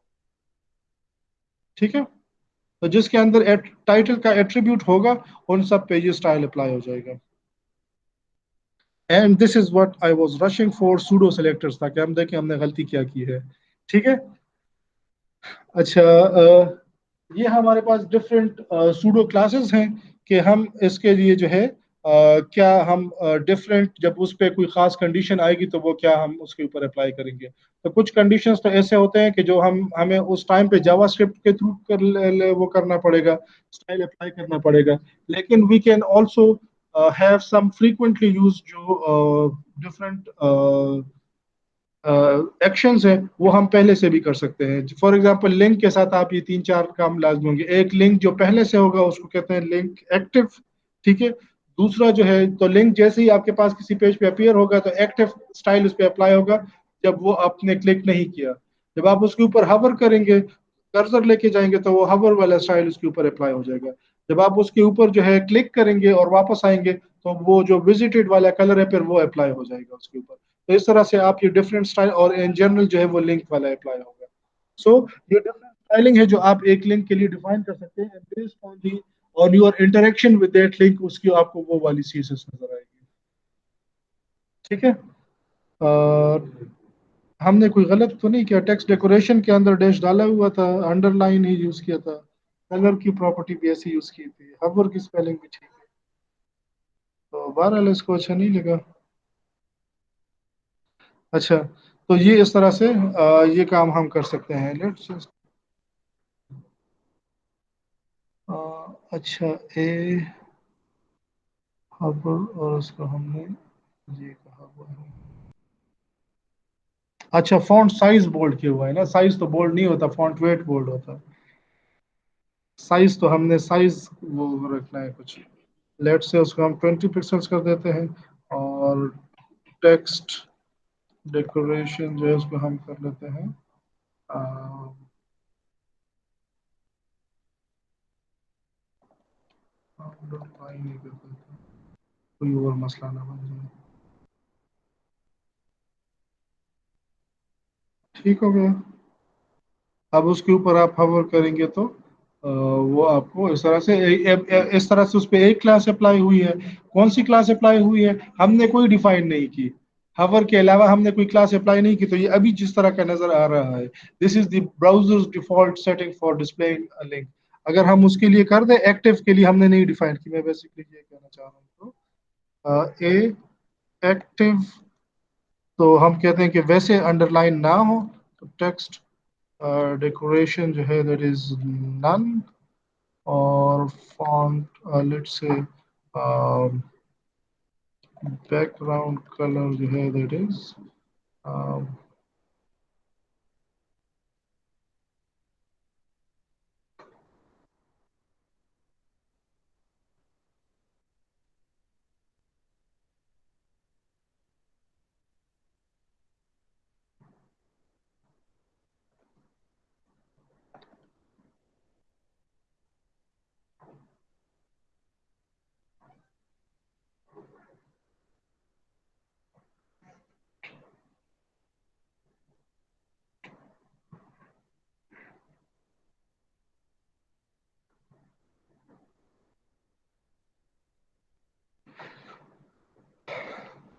A: ठीक है, तो जिसके अंदर टाइटल का एट्रीब्यूट होगा उन सब पे ये स्टाइल अप्लाई हो जाएगा। And this is what I was rushing for pseudo selectors, ताकि हम देखें हमने गलती क्या की है। ठीक है, अच्छा, ये हमारे पास डिफरेंट सूडो क्लासेस हैं। कि हम इसके लिए जो है क्या हम डिफरेंट, जब उस पर कोई खास कंडीशन आएगी तो वो क्या हम उसके ऊपर अप्लाई करेंगे। तो कुछ कंडीशंस तो ऐसे होते हैं कि जो हम हमें उस टाइम पे जावास्क्रिप्ट के थ्रू वो करना पड़ेगा, स्टाइल अप्लाई करना पड़ेगा। लेकिन we can also have some frequently use जो डिफरेंट एक्शंस है वो हम पहले से भी कर सकते हैं। फॉर एग्जांपल लिंक के साथ आप ये तीन चार काम लाजमी होंगे। एक, लिंक जो पहले से होगा उसको कहते हैं लिंक एक्टिव, ठीक है। दूसरा जो है, तो लिंक जैसे ही आपके पास किसी पेज पे अपीयर होगा तो एक्टिव स्टाइल उस पर अप्लाई होगा जब वो आपने क्लिक नहीं किया। जब आप उसके ऊपर हवर करेंगे, कर्सर लेके जाएंगे, तो वो हवर वाला स्टाइल उसके ऊपर अप्लाई हो जाएगा। जब आप उसके ऊपर जो है क्लिक करेंगे और वापस आएंगे तो वो जो विजिटेड वाला कलर है फिर वो अप्लाई हो जाएगा उसके ऊपर। तो इस तरह से आप ये डिफरेंट स्टाइल, और इन जनरल जो है वो लिंक वाला अप्लाई होगा। सो ये डिफरेंट स्टाइलिंग है जो आप एक लिंक के लिए डिफाइन कर सकते हैं, based on the on your interaction with that link, उसकी आपको वो वाली सीएसएस नजर आएगी। ठीक है। और हमने कोई गलत तो नहीं किया, टेक्स्ट डेकोरेशन के अंदर डैश डाला हुआ था, अंडरलाइन ही यूज किया था, कलर की प्रॉपर्टी भी ऐसी यूज की थी, हवर की स्पेलिंग भी ठीक है। तो बहरहाल इसको अच्छा नहीं लगा। अच्छा, तो ये इस तरह से ये काम हम कर सकते हैं। लेट्स अच्छा, ए हबर, और उसको हमने ये कहा हुआ है। अच्छा, फॉन्ट साइज बोल्ड किया हुआ है ना, साइज तो बोल्ड नहीं होता, फॉन्ट वेट बोल्ड होता है। साइज तो हमने साइज वो रखना है कुछ। लेट से उसको हम 20 पिक्सल्स कर देते हैं। और टेक्स्ट डेकोरेशन जो है उसको हम कर लेते हैं अंडरलाइन ही कर देते हैं, कोई और मसला ना बन जाए। ठीक हो गया। अब उसके ऊपर आप हवर करेंगे तो वो आपको इस तरह से इस तरह से उस पर एक क्लास अप्लाई हुई है। कौन सी क्लास अप्लाई हुई है, हमने कोई डिफाइन नहीं की। हवर के अलावा हमने कोई क्लास अप्लाई नहीं की, तो ये अभी जिस तरह का नजर आ रहा है, this is the browsers default setting for displaying a link. अगर हम उसके लिए कर दें, एक्टिव के लिए हमने नहीं डिफाइन की, मैं बेसिकली ये कहना चाह रहा हूँ। तो ए एक्टिव, तो हम कहते हैं कि वैसे अंडरलाइन ना हो, तो टेक्स्ट डेकोरेशन जो है दैट इज नन। और font let's say background colour जो है दैट इज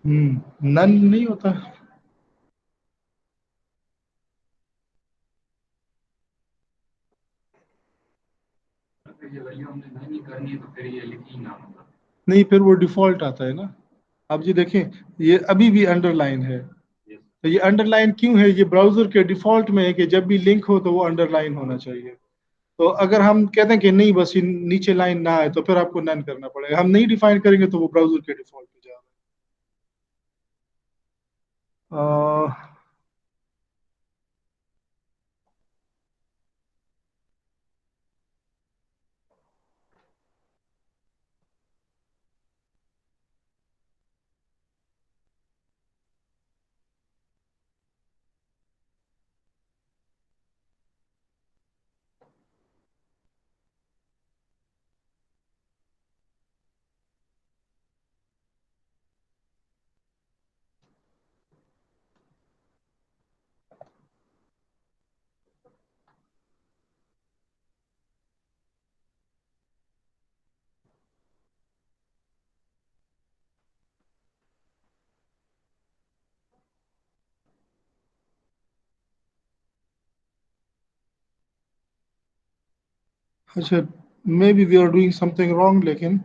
A: नन नहीं होता। नहीं, फिर वो डिफॉल्ट आता है ना। अब जी देखें, ये अभी भी अंडरलाइन है। तो ये अंडरलाइन क्यों है, ये ब्राउजर के डिफॉल्ट में है कि जब भी लिंक हो तो वो अंडरलाइन होना चाहिए। तो अगर हम कहते हैं कि नहीं, बस ये नीचे लाइन ना आए, तो फिर आपको नन करना पड़ेगा। हम नहीं डिफाइन करेंगे तो वो ब्राउजर के डिफॉल्ट पे जा रहा है। अच्छा, maybe we are doing something wrong, लेकिन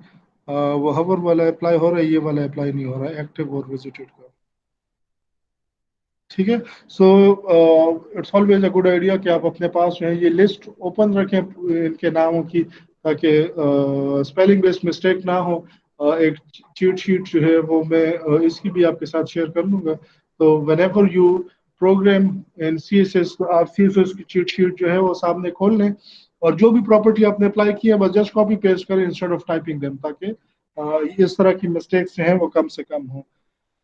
A: वो हवर वाला अप्लाई हो रहा है, ये वाला अप्लाई नहीं हो रहा है, एक्टिव और विजिटेड का। ठीक है। So it's always a good idea कि आप अपने पास जो है ये लिस्ट ओपन रखें इनके नामों की, ताकि स्पेलिंग बेस्ड मिस्टेक ना हो। एक चीट शीट जो है वो मैं इसकी भी आपके साथ शेयर कर लूंगा। तो whenever you program in C S S, तो आप सी एस एस की चीट शीट जो है वो सामने खोल लें, और जो भी प्रॉपर्टी आपने अप्लाई की है बस जस्ट कॉपी पेस्ट करें इंस्टेड ऑफ टाइपिंग देम, ताकि इस तरह की मिस्टेक्स जो हैं वो कम से कम हो।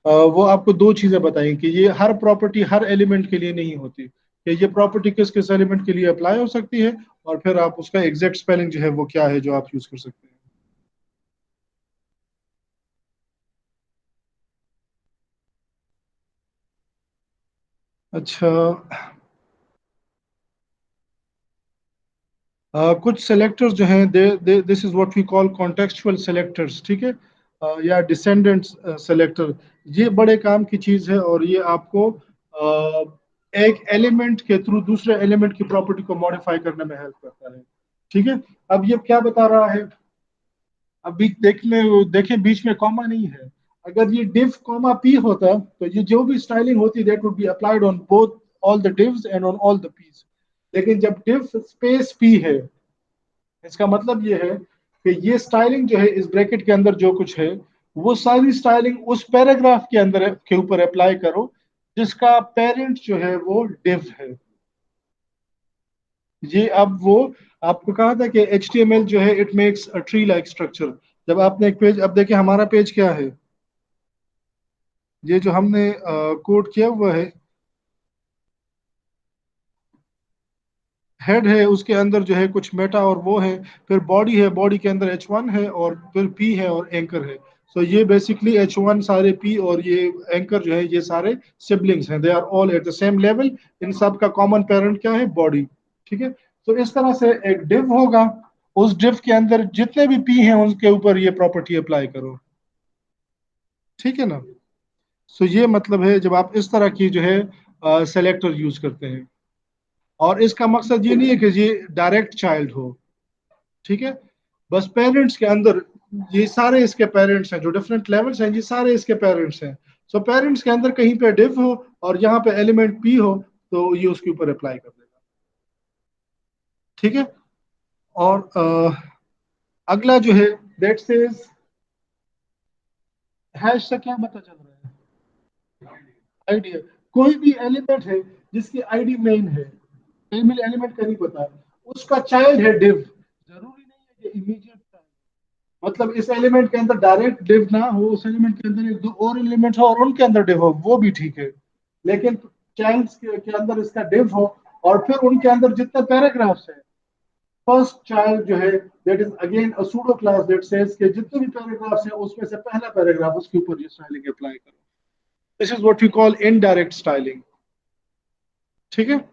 A: वो आपको दो चीजें बताई कि ये हर प्रॉपर्टी हर एलिमेंट के लिए नहीं होती, कि ये प्रॉपर्टी किस किस एलिमेंट के लिए अप्लाई हो सकती है, और फिर आप उसका एग्जैक्ट स्पेलिंग जो है वो क्या है जो आप यूज कर सकते हैं। अच्छा। कुछ सेलेक्टर्स जो हैं this is what we call contextual selectors, ठीक है। या डिसेंडेंट्स सेलेक्टर, ये बड़े काम की चीज है, और ये आपको एक एलिमेंट के थ्रू दूसरे एलिमेंट की प्रॉपर्टी को मॉडिफाई करने में हेल्प करता है। ठीक है। अब ये क्या बता रहा है, अभी देखने देखें बीच में कॉमा नहीं है। अगर ये div कॉमा p होता तो ये जो भी स्टाइलिंग होती that would be applied on both all the divs and on all the p's। लेकिन जब div स्पेस p है, इसका मतलब ये है कि ये स्टाइलिंग जो है इस ब्रैकेट के अंदर जो कुछ है, वो सारी स्टाइलिंग उस पैराग्राफ के अंदर के ऊपर अप्लाई करो जिसका पेरेंट जो है वो div है। ये अब वो आपको कहा था कि HTML जो है it makes a tree like structure. जब आपने एक पेज, अब देखिए हमारा पेज क्या है, ये जो हमने कोड किया हुआ है, हेड है उसके अंदर जो है कुछ मेटा और वो है, फिर बॉडी है, बॉडी के अंदर H1 है, और फिर P है और एंकर है। सो ये बेसिकली H1 सारे P और ये एंकर जो है ये सारे सिबलिंग्स हैं, they are all at the same level. इन सब का कॉमन पेरेंट क्या है, बॉडी। ठीक है। तो इस तरह से एक डिव होगा, उस डिव के अंदर जितने भी P हैं उनके ऊपर ये प्रॉपर्टी अप्लाई करो। ठीक है ना। सो ये मतलब है जब आप इस तरह की जो है सेलेक्टर यूज करते हैं, और इसका मकसद ये नहीं है कि ये डायरेक्ट चाइल्ड हो। ठीक है। बस पेरेंट्स के अंदर ये सारे इसके पेरेंट्स हैं, जो डिफरेंट लेवल्स हैं ये सारे इसके पेरेंट्स हैं। सो पेरेंट्स के अंदर कहीं पे डिव हो और यहाँ पे एलिमेंट पी हो, तो ये उसके ऊपर अप्लाई कर देगा। ठीक है। और अगला जो है दैट सेज, हैश से क्या पता चल रहा है, आईडी है। कोई भी एलिमेंट है जिसकी आईडी मेन है, फीमेल एलिमेंट का नहीं पता, उसका चाइल्ड है डिव, जरूरी नहीं है कि इमीडिएट मतलब इस एलिमेंट के अंदर डायरेक्ट डिव ना हो, उस एलिमेंट के अंदर एक दो और एलिमेंट हो और उनके अंदर डिव हो, वो भी ठीक है। लेकिन चाइल्ड के अंदर इसका डिव हो, और फिर उनके अंदर जितने पैराग्राफ्स है, फर्स्ट चाइल्ड जो है that is again a pseudo class that says कि जितने भी पैराग्राफ्स है उसमें से पहला पैराग्राफ उसके ऊपर ये स्टाइलिंग अप्लाई करो। This is what we call indirect styling. ठीक है।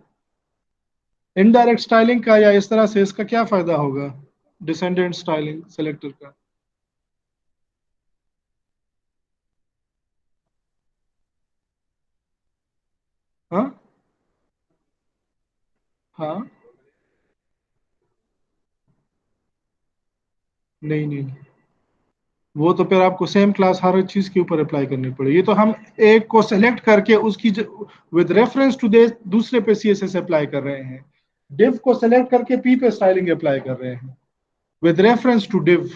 A: इनडायरेक्ट स्टाइलिंग का या इस तरह से इसका क्या फायदा होगा, डिसेंडेंट स्टाइलिंग सेलेक्टर का। हाँ। हाँ। नहीं नहीं नहीं। वो तो फिर आपको सेम क्लास हर चीज के ऊपर अप्लाई करनी पड़ेगी। ये तो हम एक को सेलेक्ट करके उसकी विद रेफरेंस टू दे दूसरे पे CSS अप्लाई कर रहे हैं। डिव को सेलेक्ट करके पी पे स्टाइलिंग अप्लाई कर रहे हैं विद रेफरेंस टू डिव।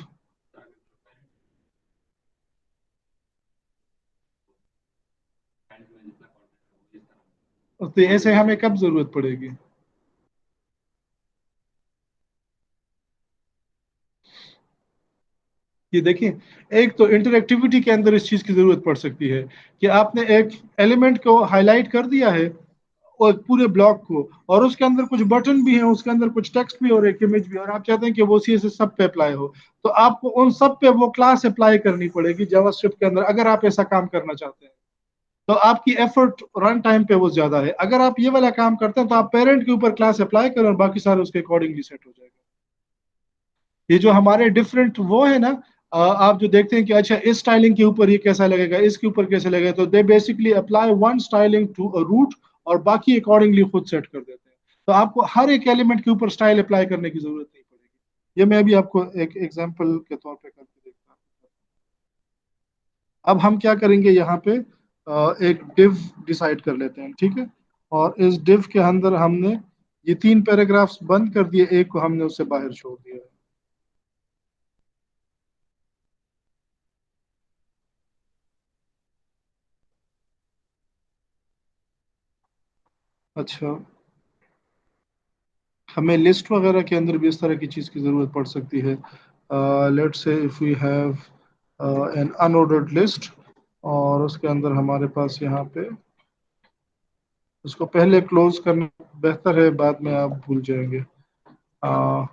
A: तो ऐसे हमें कब जरूरत पड़ेगी। ये देखिए, एक तो इंटरेक्टिविटी के अंदर इस चीज की जरूरत पड़ सकती है कि आपने एक एलिमेंट को हाईलाइट कर दिया है और पूरे ब्लॉक को, और उसके अंदर कुछ बटन भी हैं, उसके अंदर कुछ टेक्स्ट भी और एक इमेज भी, और आप चाहते हैं कि वो CSS सब पे अप्लाई हो, तो आपको उन सब पे वो क्लास अप्लाई करनी पड़ेगी जावास्क्रिप्ट के अंदर, अगर आप ऐसा काम करना चाहते हैं। तो आपकी एफर्ट रन टाइम पे वो ज्यादा है। अगर आप ये वाला काम करते हैं तो आप पेरेंट के ऊपर क्लास अप्लाई करें और बाकी सारे उसके अकॉर्डिंगली सेट हो जाएगा। ये जो हमारे डिफरेंट वो है ना, आप जो देखते हैं कि अच्छा इस स्टाइलिंग के ऊपर ये कैसा लगेगा, इसके ऊपर कैसे लगेगा, तो they basically apply one styling to a root, और बाकी अकॉर्डिंगली खुद सेट कर देते हैं। तो आपको हर एक एलिमेंट के ऊपर स्टाइल अप्लाई करने की जरूरत नहीं पड़ेगी। ये मैं अभी आपको एक एग्जांपल के तौर पे करके देखता हूँ। अब हम क्या करेंगे यहाँ पे, एक डिव डिसाइड कर लेते हैं, ठीक है। और इस डिव के अंदर हमने ये तीन पैराग्राफ्स बंद कर दिए, एक को हमने उससे बाहर छोड़ दिया है। अच्छा, हमें लिस्ट वगैरह के अंदर भी इस तरह की चीज़ की ज़रूरत पड़ सकती है। Let's say if we have an unordered list, और उसके अंदर हमारे पास यहाँ पे, उसको पहले क्लोज करना बेहतर है, बाद में आप भूल जाएंगे। आ,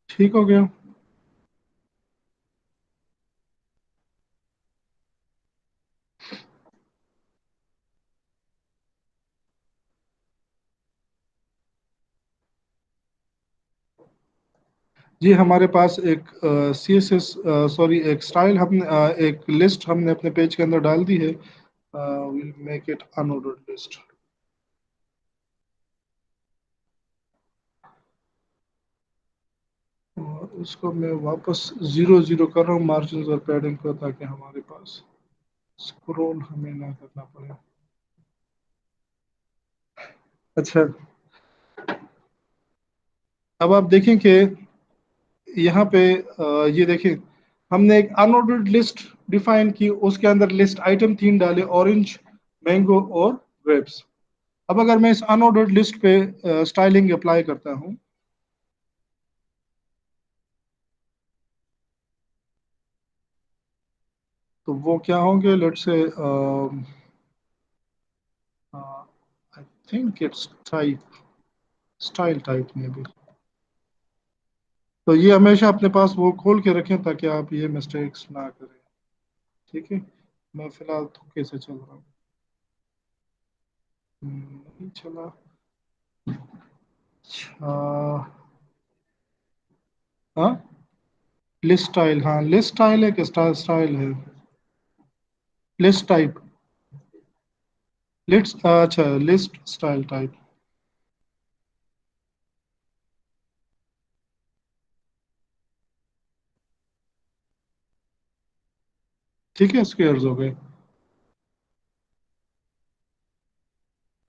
A: ठीक हो गया। जी, हमारे पास एक सी एस एस, सॉरी, एक स्टाइल हमने, एक लिस्ट हमने अपने पेज के अंदर डाल दी है। Will make it unordered list. और इसको मैं वापस 0 0 कर रहा हूँ मार्जिन और पैडिंग को, ताकि हमारे पास स्क्रॉल हमें ना करना पड़े। अच्छा, अब आप देखें कि यहाँ पे ये देखें, हमने एक अनऑर्डर्ड लिस्ट डिफाइन की, उसके अंदर लिस्ट आइटम तीन डाले, ऑरेंज, मैंगो और ग्रेप्स। अब अगर मैं इस अनऑर्डर्ड लिस्ट पे स्टाइलिंग अप्लाई करता हूँ, तो वो क्या होंगे, let's say I think it's type, style type में भी। तो ये हमेशा अपने पास वो खोल के रखें, ताकि आप ये मिस्टेक्स ना करें, ठीक है। मैं फिलहाल तुक्के से चल रहा हूँ। नहीं चला। अच्छा, हाँ, लिस्ट स्टाइल, हाँ लिस्ट स्टाइल है कि स्टाइल स्टाइल है? लिस्ट टाइप, लिस्ट, अच्छा, लिस्ट स्टाइल टाइप। ठीक है, स्क्वेयर्स हो गए।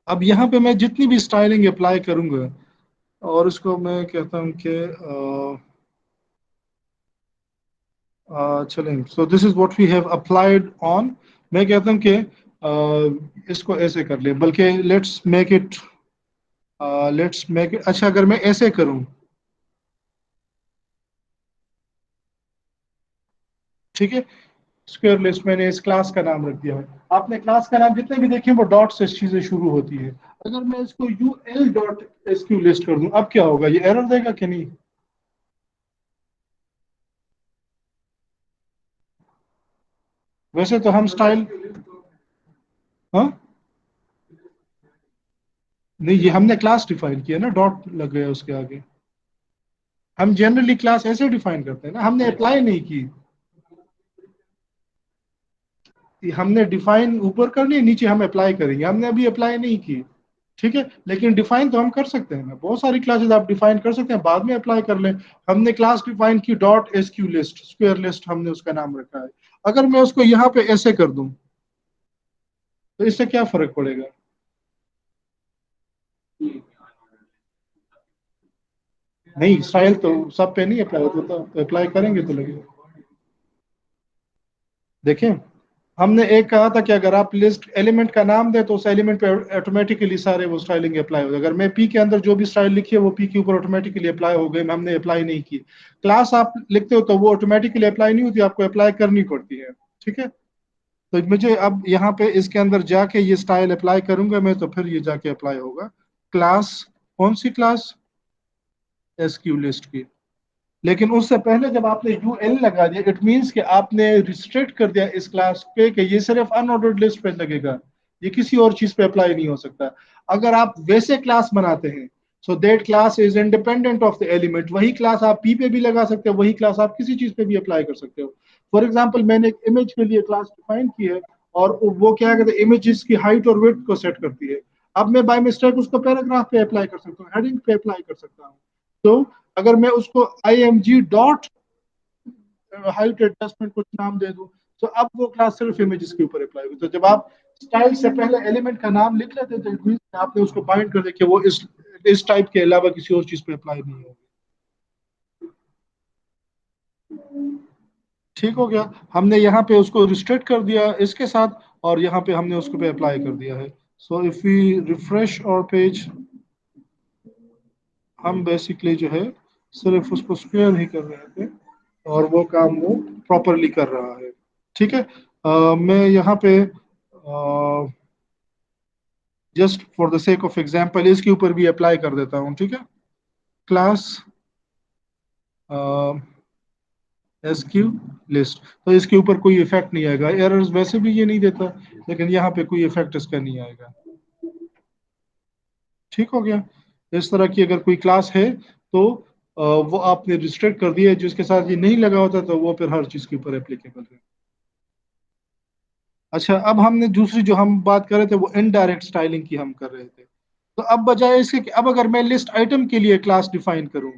A: अब यहाँ पे मैं जितनी भी स्टाइलिंग अप्लाई करूंगा, और इसको मैं कहता हूँ कि चलें, so this is what we have applied on. मैं कहता हूँ कि इसको ऐसे कर ले, बल्कि लेट्स मेक इट, अच्छा, अगर मैं ऐसे करूँ, ठीक है। स्क्वायर लिस्ट, मैंने इस क्लास का नाम रख दिया है। आपने क्लास का नाम जितने भी देखे वो डॉट से चीजें शुरू होती है। अगर मैं इसको UL.SQ लिस्ट कर दूं, अब क्या होगा, ये एरर देगा कि नहीं? वैसे तो हम स्टाइल, हाँ, नहीं, ये हमने क्लास डिफाइन किया ना, डॉट लग गया उसके आगे। हम जनरली क्लास ऐसे डिफाइन करते हैं ना, हमने अप्लाई नहीं की। हमने डिफाइन ऊपर कर ली, नीचे हम अप्लाई करेंगे, हमने अभी अप्लाई नहीं की। ठीक है, लेकिन डिफाइन तो हम कर सकते हैं ना, बहुत सारी क्लासेस आप डिफाइन कर सकते हैं, बाद में अप्लाई कर लें। हमने क्लास डिफाइन की .SQ लिस्ट, स्क्वायर लिस्ट हमने उसका नाम रखा है। अगर मैं उसको यहाँ पे ऐसे कर दूं, तो इससे क्या फर्क पड़ेगा? नहीं, स्टाइल तो सब पे नहीं अप्लाई होता, तो अप्लाई करेंगे तो लगेगा। देखें, हमने एक कहा था कि अगर आप लिस्ट एलिमेंट का नाम दें, तो उस एलिमेंट पे ऑटोमेटिकली सारे वो स्टाइलिंग अप्लाई हो जाए। अगर मैं पी के अंदर जो भी स्टाइल लिखी है वो पी के ऊपर ऑटोमेटिकली अप्लाई हो गई, हमने अप्लाई नहीं की। क्लास आप लिखते हो तो वो ऑटोमेटिकली अप्लाई नहीं होती, आपको अप्लाई करनी पड़ती है, ठीक है। तो मुझे अब यहाँ पे इसके अंदर जाके ये स्टाइल अप्लाई करूंगा मैं, तो फिर ये जाके अप्लाई होगा। क्लास, कौन सी क्लास? SQ लिस्ट की। लेकिन उससे पहले जब आपने UL लगा दिया, इट मींस कि आपने रिस्ट्रिक्ट कर दिया इस क्लास पे कि ये सिर्फ अनऑर्डर्ड लिस्ट पे लगेगा, ये किसी और चीज पे अप्लाई नहीं हो सकता। अगर आप वैसे क्लास बनाते हैं so that class is independent of the element. वही क्लास आप पी पे भी लगा सकते हो, वही क्लास आप किसी चीज पे भी अप्लाई कर सकते हो। फॉर एग्जाम्पल मैंने एक इमेज के लिए क्लास डिफाइन की है, और वो क्या कहते हैं, इमेजेस की हाइट और विड्थ को सेट करती है। अब मैं बाय मिस्टेक उसको पैराग्राफ पे अप्लाई कर सकता हूँ, हेडिंग पे अप्लाई कर सकता हूँ। तो अगर मैं उसको I M G dot height adjustment कुछ नाम दे दूं, तो अब वो क्लास सिर्फ इमेजेस के ऊपर अप्लाई होगी। तो जब आप स्टाइल से पहले एलिमेंट का नाम लिख लेते हैं, तो इट मींस आपने उसको बाइंड कर दिया कि वो इस टाइप के अलावा किसी और चीज पे अप्लाई नहीं होगी। ठीक हो गया। हमने यहाँ पे उसको रिस्ट्रिक्ट कर दिया इसके साथ, और यहाँ पे हमने उसको पे अप्लाई कर दिया है। सो इफ वी रिफ्रेश और पेज, हम बेसिकली जो है सिर्फ उसको स्क्वेयर ही कर रहे थे, और वो काम वो प्रॉपरली कर रहा है। ठीक है। मैं यहाँ पे just for the sake of example इसके ऊपर भी अप्लाई कर देता हूँ। ठीक है। क्लास एस क्यू लिस्ट, तो इसके ऊपर कोई इफेक्ट नहीं आएगा, एरर्स वैसे भी ये नहीं देता, लेकिन यहाँ पे कोई इफेक्ट इसका नहीं आएगा। ठीक हो गया। इस तरह की अगर कोई क्लास है तो वो आपने रिस्ट्रिक्ट कर दिया है, जिसके साथ ये नहीं लगा होता तो वो फिर हर चीज के ऊपर एप्लीकेबल है। अच्छा, अब हमने दूसरी जो हम बात कर रहे थे वो इनडायरेक्ट स्टाइलिंग की हम कर रहे थे। तो अब बजाय इसके कि अब अगर मैं लिस्ट आइटम के लिए क्लास डिफाइन करूं,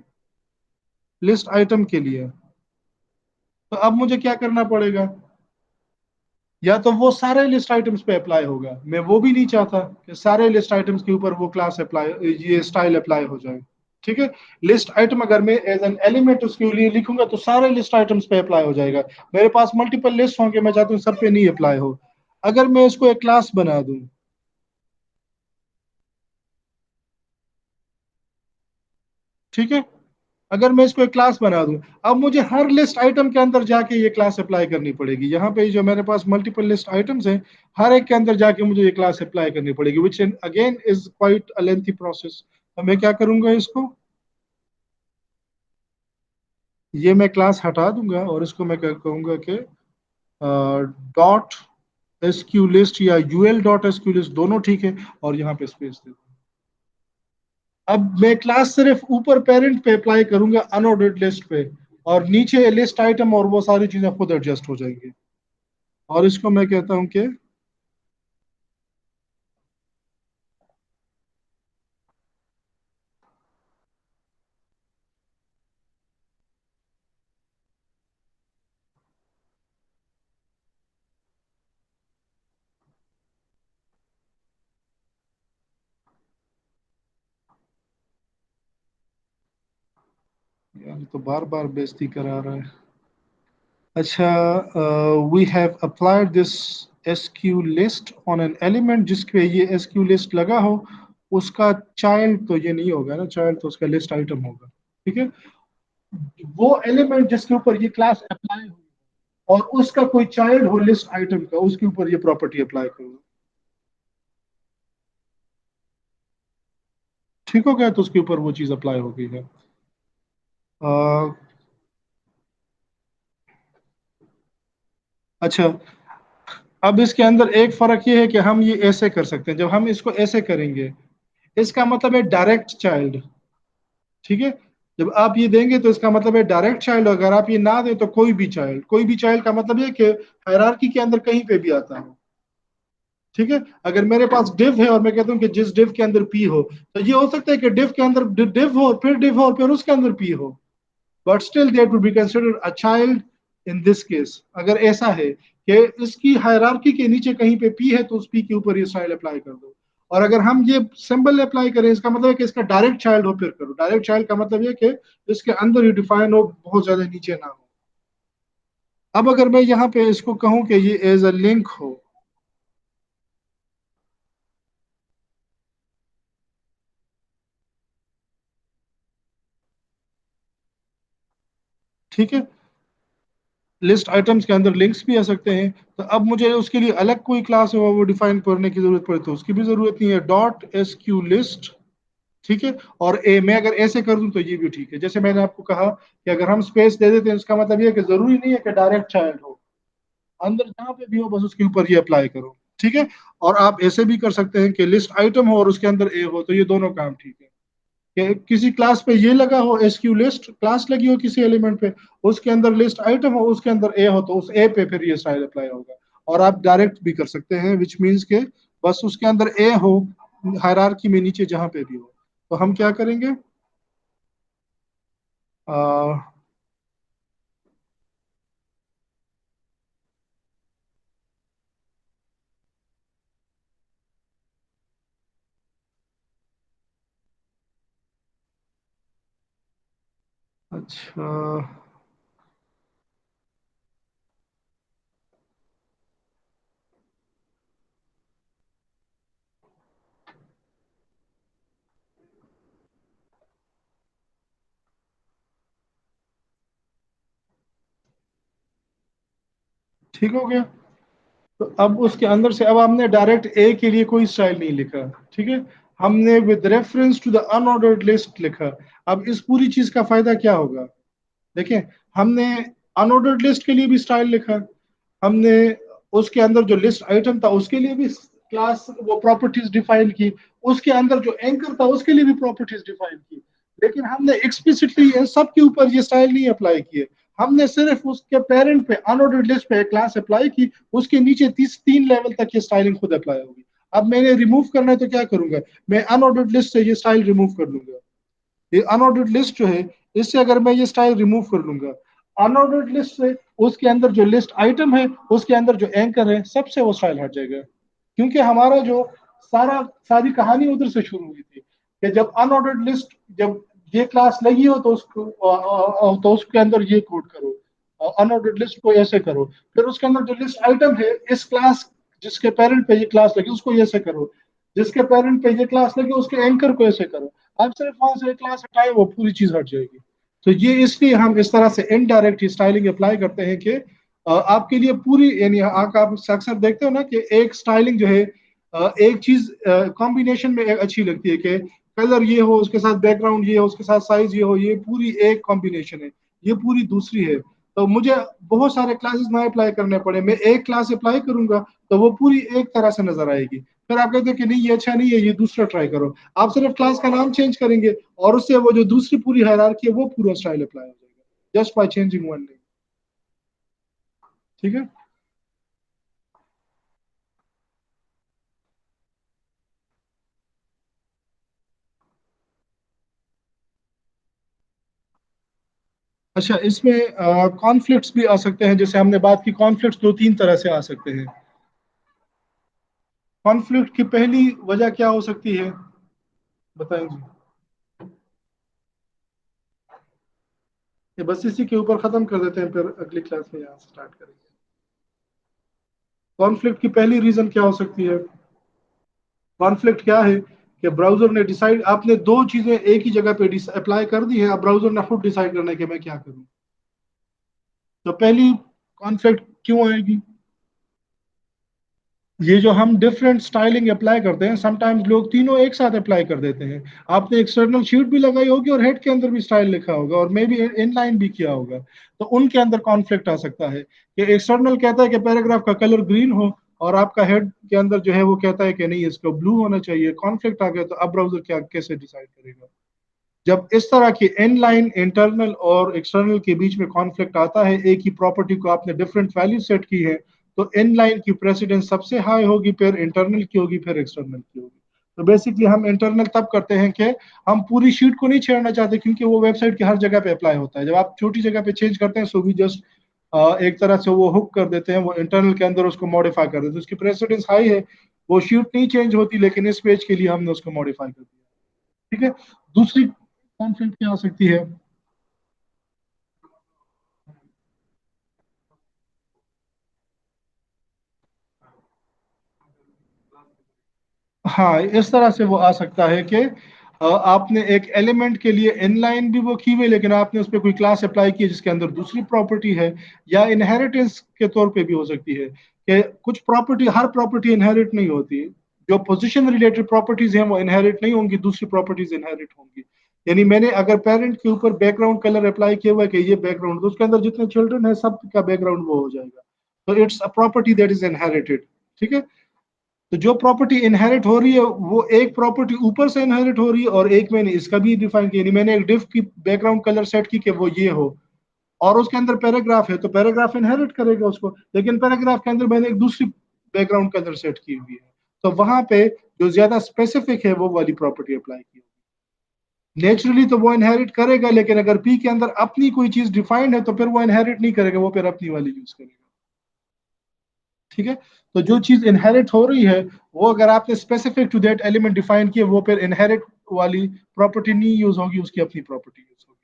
A: लिस्ट आइटम के लिए, तो अब मुझे क्या करना पड़ेगा? या तो वो सारे लिस्ट आइटम्स पे अप्लाई होगा, मैं वो भी नहीं चाहता कि सारे लिस्ट आइटम्स के ऊपर वो क्लास अप्लाई, ये स्टाइल अप्लाई हो जाए। ठीक है। लिस्ट आइटम अगर मैं एज एन एलिमेंट उसके लिए लिखूंगा तो सारे लिस्ट आइटम्स पे अप्लाई हो जाएगा। मेरे पास मल्टीपल लिस्ट होंगे, मैं चाहता हूँ सब पे नहीं अप्लाई हो। अगर मैं इसको एक क्लास बना दूं, ठीक है, अगर मैं इसको एक क्लास बना दूं, अब मुझे हर लिस्ट आइटम के अंदर जाके ये क्लास अप्लाई करनी पड़ेगी। यहाँ पे जो मेरे पास मल्टीपल लिस्ट आइटम्स हैं, हर एक के अंदर जाके मुझे ये क्लास अप्लाई करनी पड़ेगी, which again is quite a lengthy process. तो मैं क्या करूंगा, इसको ये मैं क्लास हटा दूंगा, और इसको मैं क्या कहूंगा कि डॉट एस क्यू लिस्ट या UL dot S Q list दोनों ठीक है, और यहाँ पे स्पेस दे दूंगा। अब मैं क्लास सिर्फ ऊपर पेरेंट पे अप्लाई करूंगा अनऑर्डर्ड लिस्ट पे, और नीचे लिस्ट आइटम और वो सारी चीजें खुद एडजस्ट हो जाएंगी। और इसको मैं कहता हूं कि यार ये तो बार बार बेइज्जती करा रहा है। अच्छा, we have applied this S Q list on an element जिसपे ये एस क्यू लिस्ट लगा हो, उसका चाइल्ड तो ये नहीं होगा ना, चाइल्ड तो उसका लिस्ट आइटम होगा। ठीक है। वो एलिमेंट जिसके ऊपर ये क्लास अप्लाई हो, और उसका कोई चाइल्ड हो लिस्ट आइटम का, उसके ऊपर ये प्रॉपर्टी अप्लाई करूंगा। ठीक हो गया, तो उसके ऊपर वो चीज अप्लाई हो गई है। अ, अच्छा, अब इसके अंदर एक फर्क ये है कि हम ये ऐसे कर सकते हैं। जब हम इसको ऐसे करेंगे, इसका मतलब है डायरेक्ट चाइल्ड। ठीक है। जब आप ये देंगे तो इसका मतलब है डायरेक्ट चाइल्ड, अगर आप ये ना दें तो कोई भी चाइल्ड। कोई भी चाइल्ड का मतलब ये कि हायरार्की के अंदर कहीं पे भी आता है। ठीक है। अगर मेरे पास डिव है और मैं कहता हूँ कि जिस डिव के अंदर पी हो, तो ये हो सकता है कि डिव के अंदर डिव हो, फिर डिव हो, फिर उसके अंदर पी हो, but still that would be considered a child in this case. अगर ऐसा है कि इसकी हायरार्की के नीचे कहीं पे पी है, तो उस पी के ऊपर ये स्टाइल अप्लाई कर दो। और अगर हम ये सिंबल अप्लाई करें, इसका मतलब है कि इसका डायरेक्ट चाइल्ड हो, फिर करो। डायरेक्ट चाइल्ड का मतलब ये कि इसके अंदर ही डिफाइन हो, बहुत ज्यादा नीचे ना हो। अब अगर मैं यहाँ पे इसको कहूँ कि ये एज अ लिंक हो, ठीक है, लिस्ट आइटम्स के अंदर लिंक्स भी आ सकते हैं। तो अब मुझे उसके लिए अलग कोई क्लास है वो डिफाइन करने की जरूरत पड़े, तो उसकी भी जरूरत नहीं है। डॉट एस क्यू लिस्ट, ठीक है। और मैं अगर ऐसे कर दूं तो ये भी ठीक है। जैसे मैंने आपको कहा कि अगर हम स्पेस दे देते हैं, इसका मतलब ये है कि जरूरी नहीं है कि डायरेक्ट चाइल्ड हो, अंदर जहां पे भी हो बस उसके ऊपर ये अप्लाई करो। ठीक है। और आप ऐसे भी कर सकते हैं कि लिस्ट आइटम हो और उसके अंदर ए हो, तो ये दोनों काम ठीक है। कि किसी क्लास पे ये लगा हो, एसक्यू लिस्ट क्लास लगी हो किसी एलिमेंट पे, उसके अंदर लिस्ट आइटम हो, उसके अंदर ए हो, तो उस ए पे फिर ये स्टाइल अप्लाई होगा। और आप डायरेक्ट भी कर सकते हैं, विच मीन्स के बस उसके अंदर ए हो हायरार्की में नीचे जहां पे भी हो। तो हम क्या करेंगे, आ, अच्छा ठीक हो गया। तो अब उसके अंदर से अब हमने डायरेक्ट ए के लिए कोई स्टाइल नहीं लिखा, ठीक है, हमने with reference to the unordered list लिखा। अब इस पूरी चीज का फायदा क्या होगा, देखें, हमने अनऑर्डर्ड लिस्ट के लिए भी स्टाइल लिखा, हमने उसके अंदर जो लिस्ट आइटम था उसके लिए भी क्लास वो प्रॉपर्टीज डिफाइन की, उसके अंदर जो एंकर था उसके लिए भी प्रॉपर्टीज डिफाइन की, लेकिन हमने एक्सप्लिसिटली सबके ऊपर ये स्टाइल नहीं अप्लाई किए। हमने सिर्फ उसके पेरेंट पे अनऑर्डर्ड लिस्ट पे क्लास अप्लाई की, उसके नीचे 3 लेवल तक ये स्टाइलिंग खुद अप्लाई होगी। अब मैंने रिमूव करना है तो क्या करूंगा, मैं अनऑर्डर्ड लिस्ट से ये स्टाइल रिमूव कर लूंगा। ये अनऑर्डर्ड लिस्ट जो है, इससे अगर मैं ये स्टाइल रिमूव कर लूंगा, अनऑर्डर्ड लिस्ट से उसके अंदर जो लिस्ट आइटम है, उसके अंदर जो एंकर है, सबसे वो स्टाइल हट जाएगा। क्योंकि हमारा जो सारी कहानी उधर से शुरू हुई थी कि जब अनऑर्डर्ड लिस्ट, जब ये क्लास लगी हो तो उसको तो उसके अंदर ये कोड करो, अनऑर्डर्ड लिस्ट को ऐसे करो, फिर उसके अंदर जो लिस्ट आइटम है इस क्लास जिसके पेरेंट पे ये क्लास लगी उसको ऐसे करो, जिसके पेरेंट पे ये क्लास लगी उसके एंकर को ऐसे करो। आप सिर्फ वहां से क्लास हटाए वो पूरी चीज हट जाएगी। तो ये इसलिए हम इस तरह से इनडायरेक्ट स्टाइलिंग अप्लाई करते हैं कि आपके लिए पूरी, यानी आप अक्सर देखते हो ना कि एक स्टाइलिंग जो है, एक चीज कॉम्बिनेशन में एक अच्छी लगती है कि कलर ये हो, उसके साथ बैकग्राउंड ये हो, उसके साथ साइज ये हो, ये पूरी एक कॉम्बिनेशन है, ये पूरी दूसरी है। तो मुझे बहुत सारे क्लासेस ना अप्लाई करने पड़े, मैं एक क्लास अप्लाई करूंगा तो वो पूरी एक तरह से नजर आएगी। फिर आप कहते हैं कि नहीं ये अच्छा नहीं है, ये दूसरा ट्राई करो, आप सिर्फ क्लास का नाम चेंज करेंगे और उससे वो जो दूसरी पूरी हायरार्की है वो पूरा स्टाइल अप्लाई हो जाएगा, just by changing one name. ठीक है। अच्छा, इसमें कॉन्फ्लिक्ट्स भी आ सकते हैं, जैसे हमने बात की कॉन्फ्लिक्ट्स 2-3 तरह से आ सकते हैं। कॉन्फ्लिक्ट की पहली वजह क्या हो सकती है, बताएंगे? ये बस इसी के ऊपर खत्म कर देते हैं, फिर अगली क्लास में यहाँ से स्टार्ट करेंगे। कॉन्फ्लिक्ट की पहली रीजन क्या हो सकती है, कॉन्फ्लिक्ट क्या है कि ब्राउजर ने डिसाइड, आपने दो चीजें एक ही जगह पे अप्लाई कर दी है, अब ब्राउजर ने खुद डिसाइड करना है कि मैं क्या करूं। तो पहली कॉन्फ्लिक्ट क्यों आएगी, ये जो हम डिफरेंट स्टाइलिंग अप्लाई करते हैं, समटाइम्स लोग तीनों एक साथ अप्लाई कर देते हैं। आपने एक्सटर्नल शीट भी लगाई होगी और हेड के अंदर भी स्टाइल लिखा होगा और मे बी इनलाइन भी किया होगा, तो उनके अंदर कॉन्फ्लिक्ट आ सकता है कि एक्सटर्नल कहता है कि पैराग्राफ का कलर ग्रीन हो और आपका हेड के अंदर जो है वो कहता है कि नहीं इसको ब्लू होना चाहिए, कॉन्फ्लिक्ट आ गया, तो अब ब्राउजर क्या कैसे डिसाइड करेगा। जब इस तरह की इनलाइन इंटरनल और एक्सटर्नल के बीच में कॉन्फ्लिक्ट आता है, एक ही प्रॉपर्टी को आपने डिफरेंट वैल्यू सेट की है, तो इनलाइन की प्रेसिडेंस सबसे हाई होगी, फिर इंटरनल की होगी, फिर एक्सटर्नल की होगी। तो बेसिकली हम इंटरनल तब करते हैं कि हम पूरी शीट को नहीं छेड़ना चाहते, क्योंकि वो वेबसाइट की हर जगह पे अप्लाई होता है। जब आप छोटी जगह पे चेंज करते हैं सो भी जस्ट एक तरह से वो हुक कर देते हैं, वो इंटरनल के अंदर उसको मॉडिफाई कर देते हैं, उसकी प्रेसिडेंस हाई है, वो शीट नहीं चेंज होती, लेकिन इस पेज के लिए हमने उसको मॉडिफाई कर दिया। ठीक है। दूसरी कॉन्फ्लिक्ट क्या हो सकती है, हाँ इस तरह से वो आ सकता है कि आपने एक एलिमेंट के लिए इनलाइन भी वो की हुई, लेकिन आपने उस पर कोई क्लास अप्लाई की है जिसके अंदर दूसरी प्रॉपर्टी है, या इनहेरिटेंस के तौर पे भी हो सकती है कि कुछ प्रॉपर्टी, हर प्रॉपर्टी इनहेरिट नहीं होती, जो पोजीशन रिलेटेड प्रॉपर्टीज हैं वो इनहेरिट नहीं होंगी, दूसरी प्रॉपर्टीज इनहेरिट होंगी। यानी मैंने अगर पेरेंट के ऊपर बैकग्राउंड कलर अप्लाई किया हुआ है कि ये बैकग्राउंड, तो उसके अंदर जितने चिल्ड्रन है सब का बैकग्राउंड वो हो जाएगा, तो it's a property that is inherited. ठीक है। तो जो प्रॉपर्टी इनहेरिट हो रही है वो एक प्रॉपर्टी ऊपर से इनहेरिट हो रही है और एक मैंने इसका भी डिफाइन किया, यानी मैंने एक डिफ की बैकग्राउंड कलर सेट की कि वो ये हो, और उसके अंदर पैराग्राफ है तो पैराग्राफ इनहेरिट करेगा उसको, लेकिन पैराग्राफ के अंदर मैंने एक दूसरी बैकग्राउंड कलर सेट की हुई है, तो वहां पे जो ज्यादा स्पेसिफिक है वो वाली प्रॉपर्टी अप्लाई की। नेचुरली तो वो इनहेरिट करेगा, लेकिन अगर पी के अंदर अपनी कोई चीज डिफाइंड है तो फिर वो इनहेरिट नहीं करेगा, वो फिर अपनी वाली यूज करेगा। ठीक है, तो जो चीज इनहेरिट हो रही है वो अगर आपने specific to that element define किया, वो फिर इनहेरिट वाली प्रॉपर्टी नहीं यूज होगी, उसकी अपनी प्रॉपर्टी यूज होगी।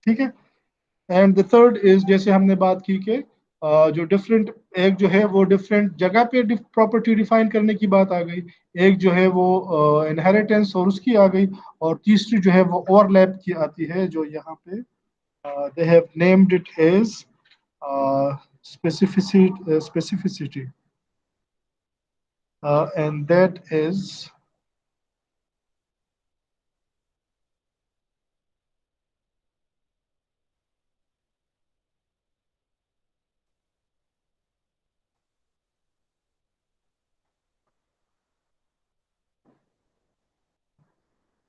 A: ठीक है, एंड द थर्ड इज जैसे हमने बात की कि जो डिफरेंट, एक जो है वो डिफरेंट जगह पे प्रॉपर्टी डिफाइन करने की बात आ गई, एक जो है वो इनहेरिटेंस और उसकी आ गई, और तीसरी जो है वो ओवरलैप की आती है, जो यहाँ पे they have named it as specificity and that is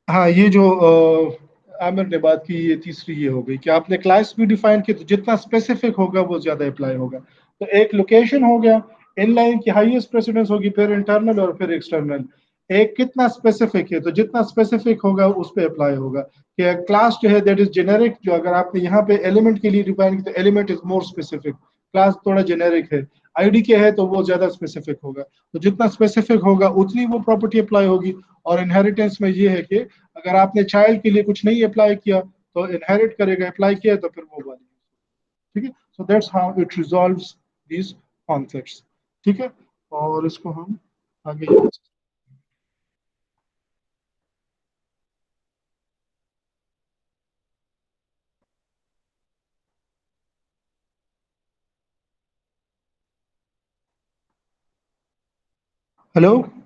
A: हाँ, ये जो आमिर ने बात की, ये तीसरी ये हो गई कि आपने क्लास भी डिफाइन की, तो जितना स्पेसिफिक होगा वो ज्यादा अप्लाई होगा। तो एक लोकेशन हो गया, इनलाइन की हाईएस्ट प्रेसिडेंस होगी, फिर इंटरनल और फिर एक्सटर्नल। एक कितना स्पेसिफिक है, तो जितना स्पेसिफिक होगा उस पर अप्लाई होगा। कि क्लास जो है दैट इज जेनेरिक, जो अगर आपने यहाँ पे एलिमेंट के लिए डिफाइन की तो element is more specific, class थोड़ा जेनेरिक है। आईडी के है तो वो ज्यादा स्पेसिफिक होगा, तो जितना स्पेसिफिक होगा उतनी वो प्रॉपर्टी अप्लाई होगी। और इनहेरिटेंस में ये है कि अगर आपने चाइल्ड के लिए कुछ नहीं अप्लाई किया तो इनहेरिट करेगा, अप्लाई किया तो फिर वो वाली। ठीक है, so that's how it resolves these concepts. ठीक है, और इसको हम आगे। हेलो।